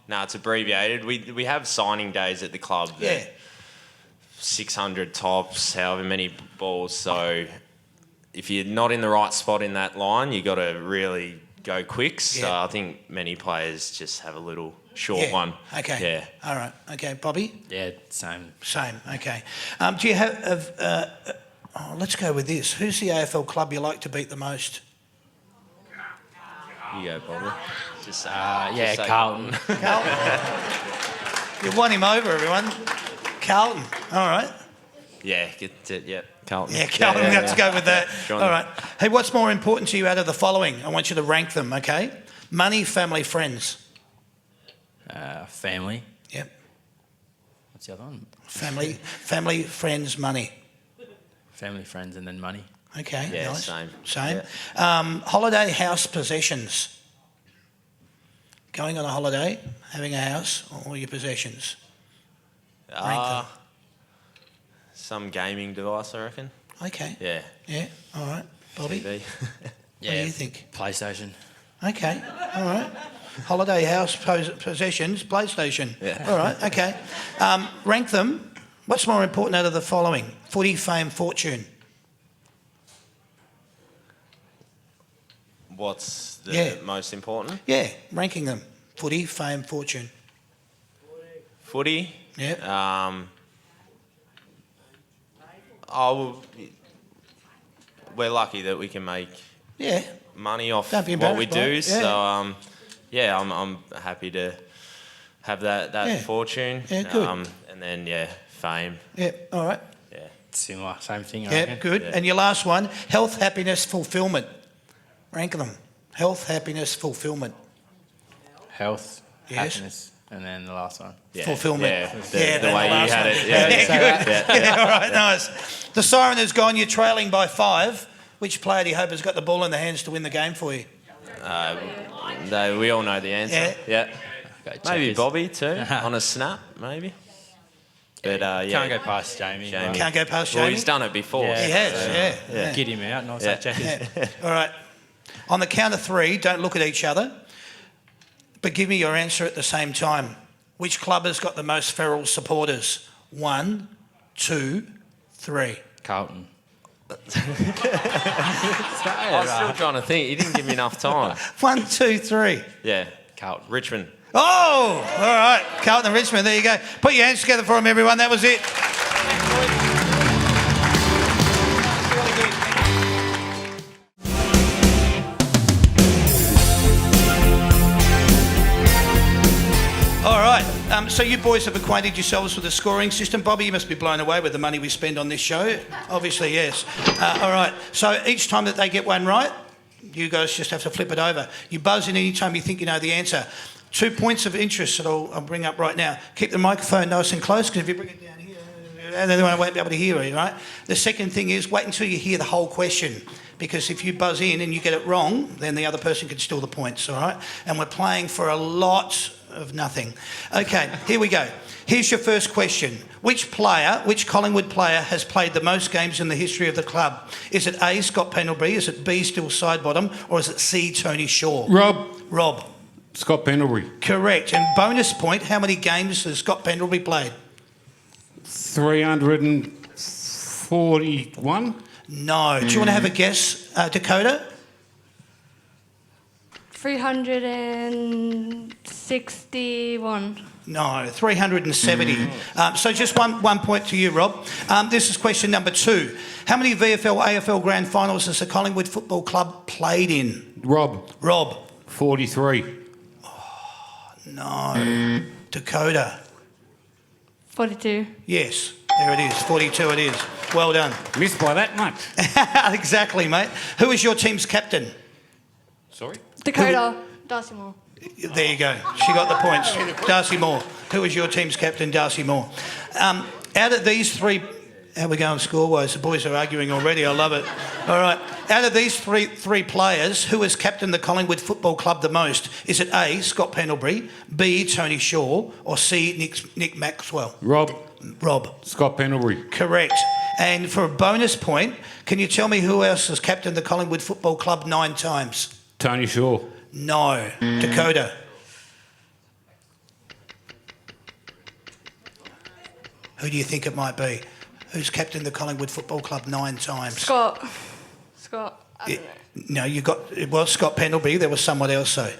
no, it's abbreviated. We have signing days at the club. Yeah. 600 tops, however many balls. So if you're not in the right spot in that line, you got to really go quick. So Yeah. I think many players just have a little short one. Okay. Yeah. All right. Okay, Bobby. Yeah, same. Same. Okay. Do you have? Let's go with this. Who's the AFL club you like to beat the most? You go, Bobby. Just say, Carlton. Carlton. You won him over, everyone. Carlton. All right. Yeah, Carlton. Yeah, Carlton. Let's go with that. John. All right. Hey, what's more important to you out of the following? I want you to rank them. Okay. Money, family, friends. Family. Yep. What's the other one? Family, friends, money. Family, friends, and then money. Okay. Yeah, nice. same. Holiday, house, possessions. Going on a holiday, having a house, or your possessions. Rank them. Some gaming device, I reckon. Okay. Yeah. Yeah. All right. Bobby, TV. what do you think? PlayStation. Okay. All right. Holiday, house, possessions, PlayStation. Yeah. All right. Okay. Rank them. What's more important out of the following? Footy, fame, fortune. What's the most important? Yeah. Ranking them. Footy, fame, fortune. Footy. Yeah. We're lucky that we can make Yeah. money off Don't be what we embarrassed by do. it, yeah. So I'm happy to have that fortune. Yeah, good. And then fame. Yeah. All right. Yeah. Similar, same thing. I Yeah. reckon. Good. Yeah. And your last one: health, happiness, fulfilment. Rank them. Health, happiness, fulfilment. Health, Yes. happiness, and then the last one. Yeah. Fulfilment. Yeah. Yeah, The the way you last had one. it. Yeah, Yeah. good. Yeah, all right, nice. The siren has gone. You're trailing by 5. Which player do you hope has got the ball in the hands to win the game for you? We all know the answer. Yeah. Maybe Bobby too, on a snap, maybe. But Can't go past Jamie. Can't go past Jamie? Well, he's done it before. Yeah. He has, yeah. Get him out, not say checkers. All right. On the count of three, don't look at each other, but give me your answer at the same time. Which club has got the most feral supporters? 1, 2, 3. Carlton. I was still trying to think. He didn't give me enough time. 1, 2, 3. Yeah. Carlton. Richmond. Oh, all right. Carlton and Richmond, there you go. Put your hands together for them, everyone. That was it. All right. So you boys have acquainted yourselves with the scoring system. Bobby, you must be blown away with the money we spend on this show. Obviously, yes. All right. So each time that they get one right, you guys just have to flip it over. You buzz in any time you think you know the answer. 2 points of interest that I'll bring up right now. Keep the microphone nice and close, because if you bring it down here, and then I won't be able to hear you, right? The second thing is wait until you hear the whole question, because if you buzz in and you get it wrong, then the other person can steal the points, all right? And we're playing for a lot of nothing. Okay, here we go. Here's your first question. Which Collingwood player has played the most games in the history of the club? Is it A, Scott Pendlebury? Is it B, Still Sidebottom? Or is it C, Tony Shaw? Rob. Scott Pendlebury. Correct. And bonus point, how many games has Scott Pendlebury played? 341. No. Do you want to have a guess, Dakota? 361. No, 370. So just one point to you, Rob. This is question number 2. How many VFL, AFL grand finals has the Collingwood Football Club played in? Rob. 43. No. Dakota? 42. Yes, there it is. 42 it is. Well done. Missed by that much. Exactly, mate. Who is your team's captain? Sorry? Dakota. Darcy Moore. There you go. She got the points. Darcy Moore. Who is your team's captain? Darcy Moore. Out of these three... How are we going score-wise? The boys are arguing already. I love it. All right. Out of these three players, who has captained the Collingwood Football Club the most? Is it A, Scott Pendlebury, B, Tony Shaw, or C, Nick Maxwell? Rob. Scott Pendlebury. Correct. And for a bonus point, can you tell me who else has captained the Collingwood Football Club 9 times? Tony Shaw. No. Dakota? Who do you think it might be? Who's captained the Collingwood Football Club 9 times? Scott. I don't know. No, it was Scott Pendlebury. There was someone else, though.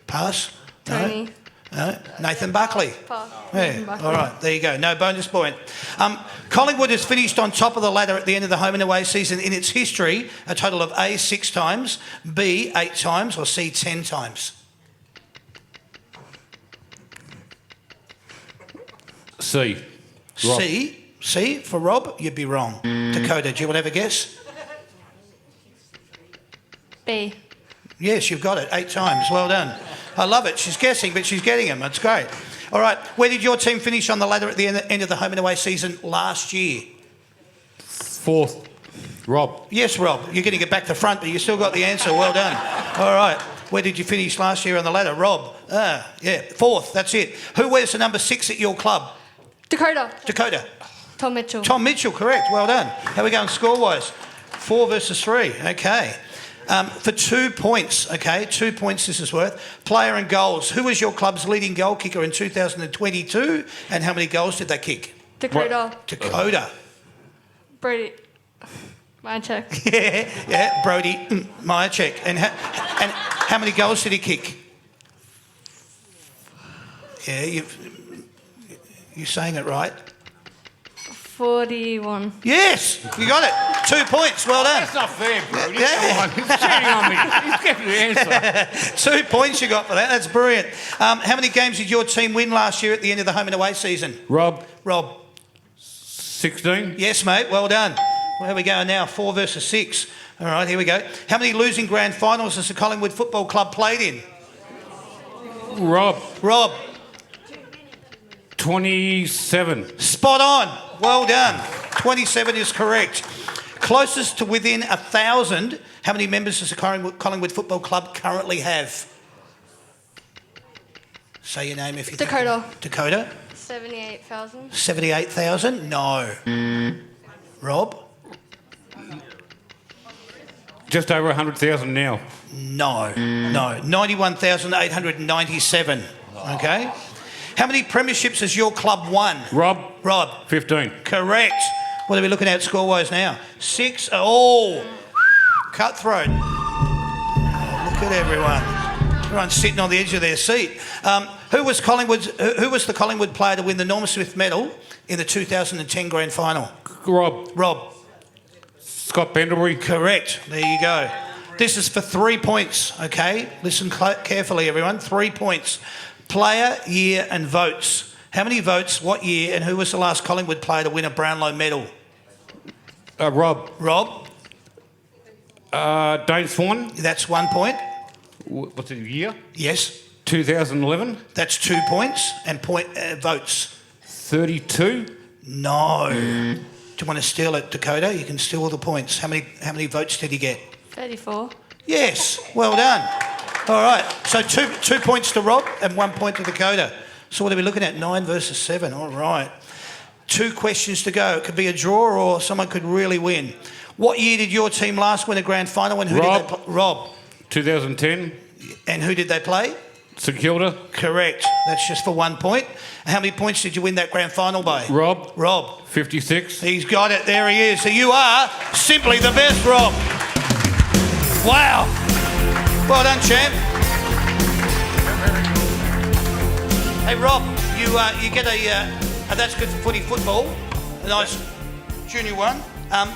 Pass? Tony. No? Nathan Buckley. Pass. Yeah, Nathan Buckley. all right, there you go. No bonus point. Collingwood has finished on top of the ladder at the end of the home and away season in its history a total of A, 6 times, B, 8 times, or C, 10 times. C. Rob. C for Rob? You'd be wrong. Dakota, do you want to have a guess? B. Yes, you've got it. 8 times. Well done. I love it. She's guessing, but she's getting them. That's great. All right. Where did your team finish on the ladder at the end of the home and away season last year? 4th. Rob. Yes, Rob. You're getting it back to front, but you still got the answer. Well done. All right. Where did you finish last year on the ladder? Rob. Yeah, 4th. That's it. Who wears the number 6 at your club? Dakota. Tom Mitchell. Tom Mitchell, correct. Well done. How are we going score-wise? 4 versus 3. Okay. For 2 points, okay, 2 points this is worth. Player and goals. Who was your club's leading goal kicker in 2022, and how many goals did they kick? Dakota. Brody. Mihocek. Yeah, Brody, Mihocek. And how many goals did he kick? Yeah, you're saying it right. 41. Yes, you got it. 2 points. Well done. That's not fair, Brody. Yeah. Come on, he's cheating on me. He's getting the answer. 2 points you got for that. That's brilliant. How many games did your team win last year at the end of the home and away season? Rob. 16. Yes, mate. Well done. Where are we going now? 4 versus 6. All right, here we go. How many losing grand finals has the Collingwood Football Club played in? Rob. 27. Spot on. Well done. 27 is correct. Closest to within 1,000, how many members does the Collingwood Football Club currently have? Say your name if you Dakota. Dakota? 78,000. 78,000? No. Rob? Just over 100,000 now. No. 91,897. Okay. How many premierships has your club won? Rob, Rob? 15. Correct. What are we looking at score-wise now? 6. Oh, cutthroat. Oh, look at everyone. Everyone's sitting on the edge of their seat. Who was the Collingwood player to win the Norman Smith medal in the 2010 grand final? Rob, Scott Pendlebury. Correct. There you go. This is for 3 points, okay? Listen carefully, everyone. 3 points. Player, year and votes. How many votes, what year, and who was the last Collingwood player to win a Brownlow medal? Rob. Rob? Dane Swan. That's 1 point. What's the year? Yes. 2011. That's 2 points. And votes? 32. No. Do you want to steal it, Dakota? You can steal all the points. How many votes did he get? 34. Yes. Well done. All right. So two points to Rob and 1 point to Dakota. So what are we looking at? 9 versus 7. All right. 2 questions to go. It could be a draw or someone could really win. What year did your team last win a grand final and who did they play? Rob. 2010. And who did they play? St Kilda. Correct. That's just for 1 point. How many points did you win that grand final by? Rob. 56. He's got it. There he is. So you are simply the best, Rob. Wow. Well done, champ. Hey, Rob, you get a That's Good for Footy football, a nice junior one.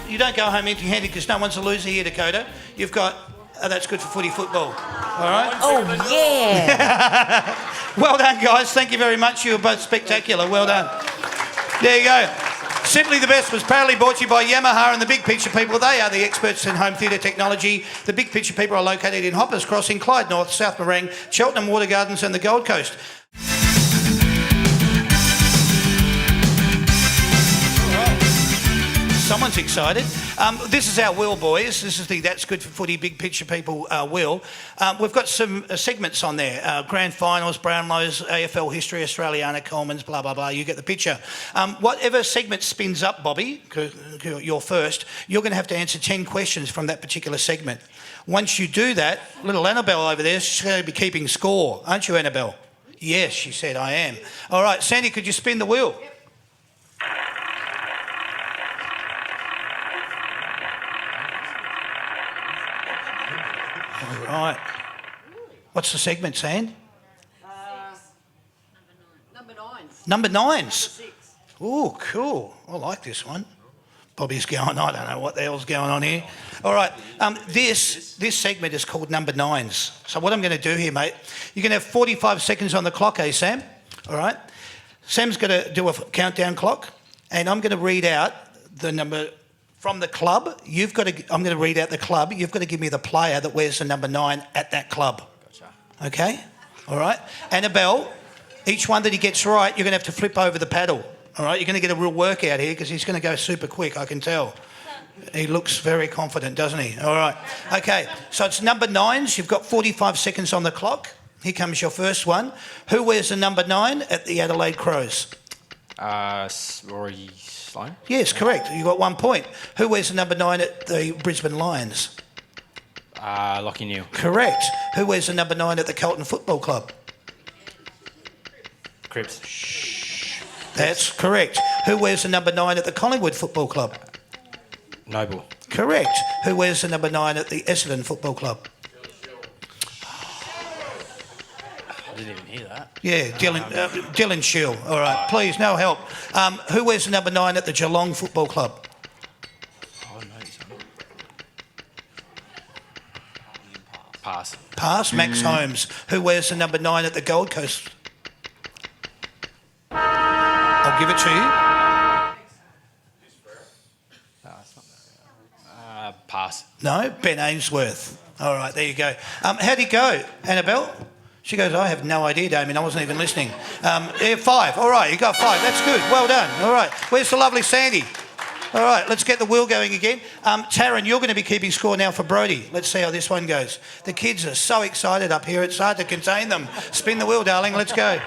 You don't go home empty-handed because no one's a loser here, Dakota. You've got That's Good for Footy football. All right? Oh, yeah. Well done, guys. Thank you very much. You were both spectacular. Well done. There you go. Simply the Best was proudly brought to you by Yamaha and the Big Picture people. They are the experts in home theatre technology. The Big Picture people are located in Hoppers Crossing, Clyde North, South Morang, Cheltenham Water Gardens and the Gold Coast. Someone's excited. This is our Will, boys. This is the That's Good for Footy Big Picture people Will. We've got some segments on there. Grand Finals, Brownlows, AFL History, Australiana, Coleman's, blah, blah, blah. You get the picture. Whatever segment spins up, Bobby, you're first, you're going to have to answer 10 questions from that particular segment. Once you do that, little Annabelle over there, she's going to be keeping score. Aren't you, Annabelle? Yes, she said, I am. All right, Sandy, could you spin the wheel? Right. What's the segment, Sand? Number 9s. Number 9s. Ooh, cool. I like this one. Bobby's going, I don't know what the hell's going on here. All right. This segment is called Number 9s. So what I'm going to do here, mate, you're going to have 45 seconds on the clock, eh, Sam? All right. Sam's going to do a countdown clock, and I'm going to read out the number from the club. I'm going to read out the club. You've got to give me the player that wears the number 9 at that club. Gotcha. Okay? All right. Annabelle, each one that he gets right, you're going to have to flip over the paddle. All right? You're going to get a real workout here because he's going to go super quick, I can tell. He looks very confident, doesn't he? All right. Okay. So it's number 9s. You've got 45 seconds on the clock. Here comes your first one. Who wears the number 9 at the Adelaide Crows? Rory Sloane? Yes, correct. You got 1 point. Who wears the number 9 at the Brisbane Lions? Lockie Neal. Correct. Who wears the number 9 at the Carlton Football Club? Cripps. That's correct. Who wears the number 9 at the Collingwood Football Club? Noble. Correct. Who wears the number 9 at the Essendon Football Club? I didn't even hear that. Yeah, Dylan Shield. All right, please, no help. Who wears the number 9 at the Geelong Football Club? Oh, no, Pass. Pass. Max Holmes. Who wears the number 9 at the Gold Coast? I'll give it to you. Pass. No, Ben Ainsworth. All right, there you go. How'd he go, Annabelle? She goes, I have no idea, Damien. I wasn't even listening. 5. All right, you got 5. That's good. Well done. All right. Where's the lovely Sandy? All right, let's get the wheel going again. Taryn, you're going to be keeping score now for Brody. Let's see how this one goes. The kids are so excited up here, it's hard to contain them. Spin the wheel, darling, let's go.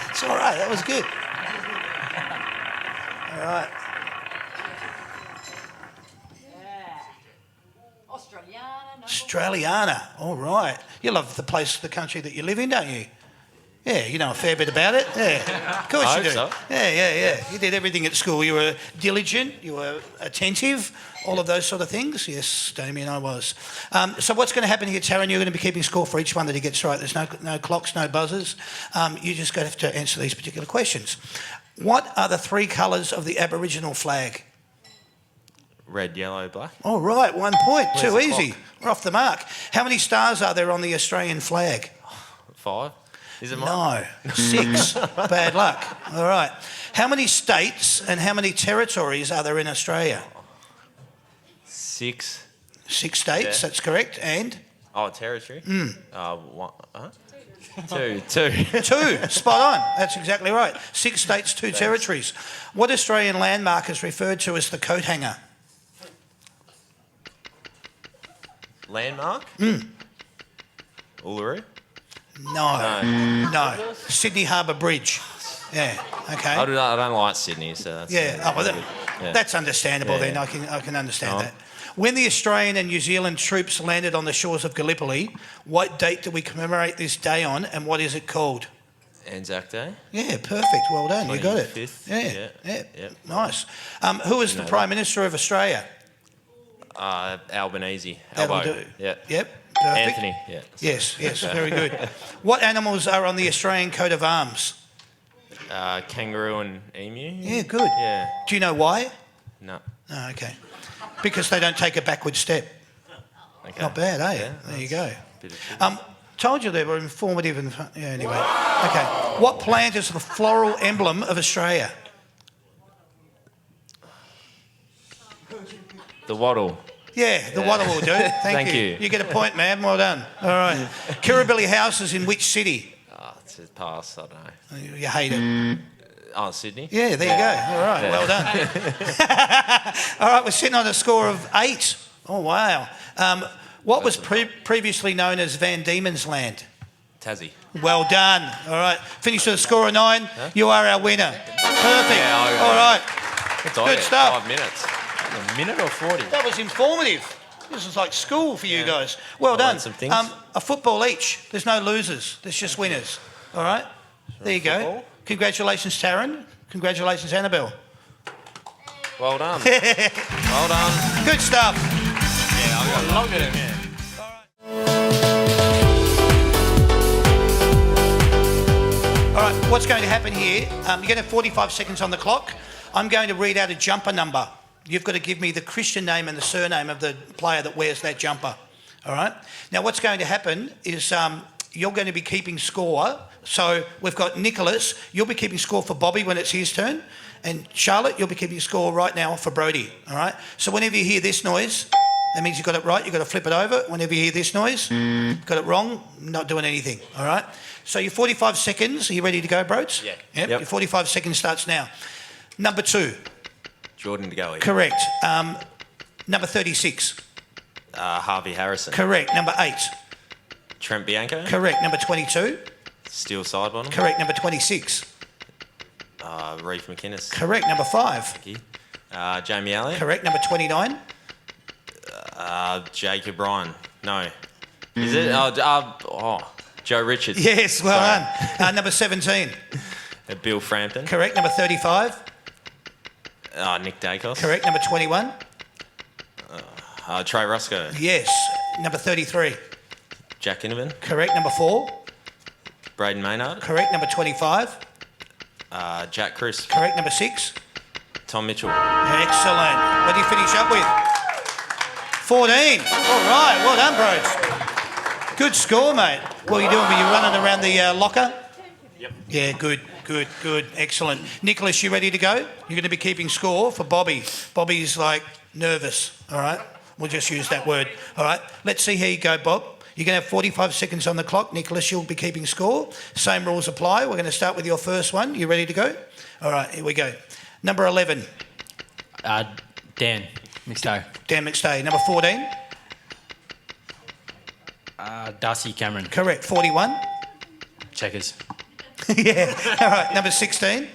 It's all right, that was good. All right. Australiana, all right. You love the place, the country that you live in, don't you? Yeah, you know a fair bit about it. Yeah, of course you do. So. Yeah. You did everything at school. You were diligent, you were attentive, all of those sort of things. Yes, Damien, I was. So what's going to happen here, Taryn? You're going to be keeping score for each one that he gets right. There's no clocks, no buzzers. You just have to answer these particular questions. What are the three colours of the Aboriginal flag? Red, yellow, black. All right, 1 point. Where's Too the easy. clock? We're off the mark. How many stars are there on the Australian flag? 5. Is it mine? No, 6. Bad luck. All right. How many states and how many territories are there in Australia? 6. 6 states, Yeah. that's correct. And? Oh, territory? Hmm. 1, 2. 2. Spot on. That's exactly right. 6 states, 2 territories. What Australian landmark is referred to as the coat hanger? Landmark? Uluru? No. Sydney Harbour Bridge. Yeah, okay. I don't like Sydney, so that's... That's understandable Yeah, then. yeah. I can understand that. When the Australian and New Zealand troops landed on the shores of Gallipoli, what date do we commemorate this day on and what is it called? Anzac Day? Yeah, perfect. Well done. You got it. 25th. Yeah. Yep. Nice. Who is the Prime Minister of Australia? Albanese. That'll Albo. do. Yep. Perfect. Anthony, yeah. Yes, very good. What animals are on the Australian coat of arms? Kangaroo and emu? Yeah, good. Yeah. Do you know why? No. Oh, okay. Because they don't take a backward step. Okay. Not bad, eh? Yeah, There you go. Bit of Told you they were informative and fun. Yeah, anyway. Okay. What plant is the floral emblem of Australia? the wattle. Yeah, the wattle will do. Thank you. you. You get a point, man. Well done. All right. Kirribilli House is in which city? It's a pass, I don't know. You hate it. Oh, Sydney? Yeah, there you go. All right, well done. All right, we're sitting on a score of 8. Oh, wow. What was previously known as Van Diemen's Land? Tassie. Well done. All right. Finished with a score of 9. You are our winner. Perfect. Yeah, All right. Good stuff. 5 minutes. A minute or 40? That was informative. This is like school for you guys. Well I done. learned some things. A football each. There's no losers. There's just winners. All right. There you go. Football. Congratulations, Taryn. Congratulations, Annabelle. Well done. Well done. Good stuff. Yeah, I got Longer than me. All right, what's going to happen here, you're going to have 45 seconds on the clock. I'm going to read out a jumper number. You've got to give me the Christian name and the surname of the player that wears that jumper. All right? Now, what's going to happen is you're going to be keeping score. So we've got Nicholas. You'll be keeping score for Bobby when it's his turn. And Charlotte, you'll be keeping score right now for Brody. All right? So whenever you hear this noise, that means you've got it right. You've got to flip it over. Whenever you hear this noise, got it wrong, not doing anything. All right? So your 45 seconds, are you ready to go, Broads? Yeah. Yep. Yep. Your 45 seconds starts now. Number 2. Jordan DeGoey. Correct. Number 36. Harvey Harrison. Correct. Number 8. Trent Bianco. Correct. Number 22. Steel Sidebottom. Correct. Number 26. Reef McInnes. Correct. Number 5. Thank you. Jamie Elliott. Correct. Number 29. Jacob Ryan. No. Is it? Joe Richards. Yes, well Sorry. done. Number 17. Bill Frampton. Correct. Number 35. Nick Dacos. Correct. Number 21. Trey Roscoe. Yes. Number 33. Jack Innerman. Correct. Number 4. Braden Maynard. Correct. Number 25. Jack Crisp. Correct. Number 6. Tom Mitchell. Excellent. What do you finish up with? 14. All right. Well done, bros. Good score, mate. What are you doing? Were you running around the locker? Yep. Yeah, good. Excellent. Nicholas, you ready to go? You're going to be keeping score for Bobby. Bobby's like nervous, all right? We'll just use that word, all right? Let's see how you go, Bob. You're going to have 45 seconds on the clock. Nicholas, you'll be keeping score. Same rules apply. We're going to start with your first one. You ready to go? All right, here we go. Number 11. Dan McStay. Dan McStay. Number 14. Darcy Cameron. Correct. 41. Checkers. Yeah. All right. Number 16.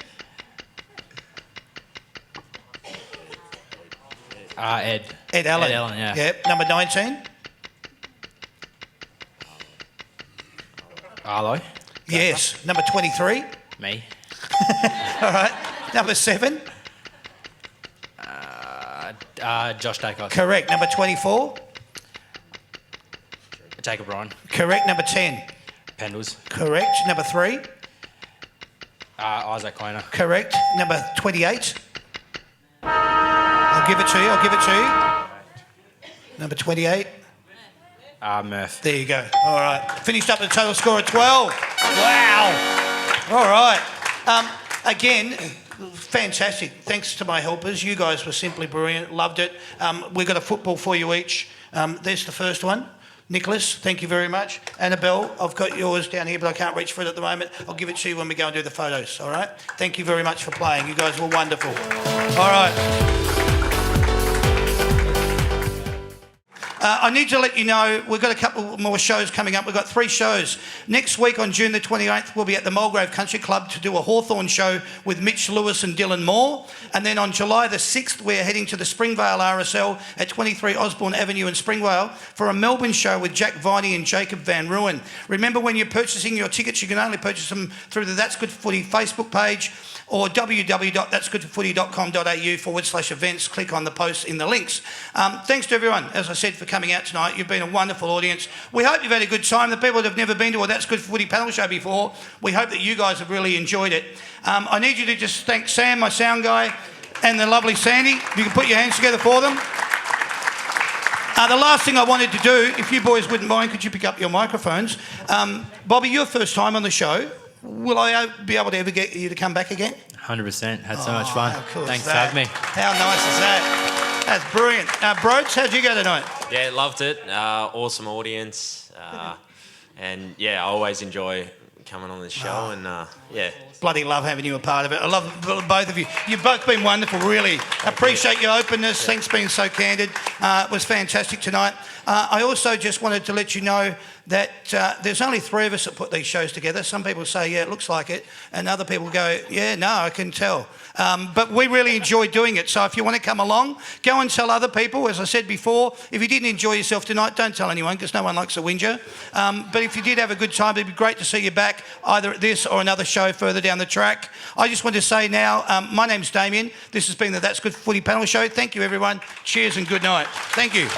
Ed. Ed Allen. Ed Allen, yeah. Yep. Number 19. Arlo. Yes. Number 23. Me. All right. Number 7. Josh Dacos. Correct. Number 24. Jacob Ryan. Correct. Number 10. Pendles. Correct. Number 3. Isaac Quainer. Correct. Number 28. I'll give it to you. Number 28. Murph. There you go. All right. Finished up the total score of 12. Wow. All right. Again, fantastic. Thanks to my helpers. You guys were simply brilliant. Loved it. We've got a football for you each. There's the first one. Nicholas, thank you very much. Annabelle, I've got yours down here, but I can't reach for it at the moment. I'll give it to you when we go and do the photos, all right? Thank you very much for playing. You guys were wonderful. All right. I need to let you know, we've got a couple more shows coming up. We've got 3 shows. Next week on June the 28th, we'll be at the Mulgrave Country Club to do a Hawthorn show with Mitch Lewis and Dylan Moore. And then on July the 6th, we're heading to the Springvale RSL at 23 Osborne Avenue in Springvale for a Melbourne show with Jack Viney and Jacob Van Ruin. Remember, when you're purchasing your tickets, you can only purchase them through the That's Good Footy Facebook page or www.that'sgoodfooty.com.au/events. Click on the posts in the links. Thanks to everyone, as I said, for coming out tonight. You've been a wonderful audience. We hope you've had a good time. The people that have never been to a That's Good Footy panel show before, we hope that you guys have really enjoyed it. I need you to just thank Sam, my sound guy, and the lovely Sandy. If you can put your hands together for them. The last thing I wanted to do, if you boys wouldn't mind, could you pick up your microphones? Bobby, your first time on the show. Will I be able to ever get you to come back again? 100%. Had so much fun. How cool is Thanks for that? having me. How nice is that? That's brilliant. Broads, how'd you go tonight? Yeah, loved it. Awesome audience. And yeah, I always enjoy coming on this show. And yeah. Bloody love having you a part of it. I love both of you. You've both been wonderful, really. Appreciate your openness. Thanks for being so candid. It was fantastic tonight. I also just wanted to let you know that there's only 3 of us that put these shows together. Some people say, yeah, it looks like it. And other people go, yeah, no, I can tell. But we really enjoy doing it. So if you want to come along, go and tell other people. As I said before, if you didn't enjoy yourself tonight, don't tell anyone, because no one likes a whinger. But if you did have a good time, it'd be great to see you back, either at this or another show further down the track. I just want to say now, my name's Damien. This has been the That's Good Footy panel show. Thank you, everyone. Cheers and good night. Thank you.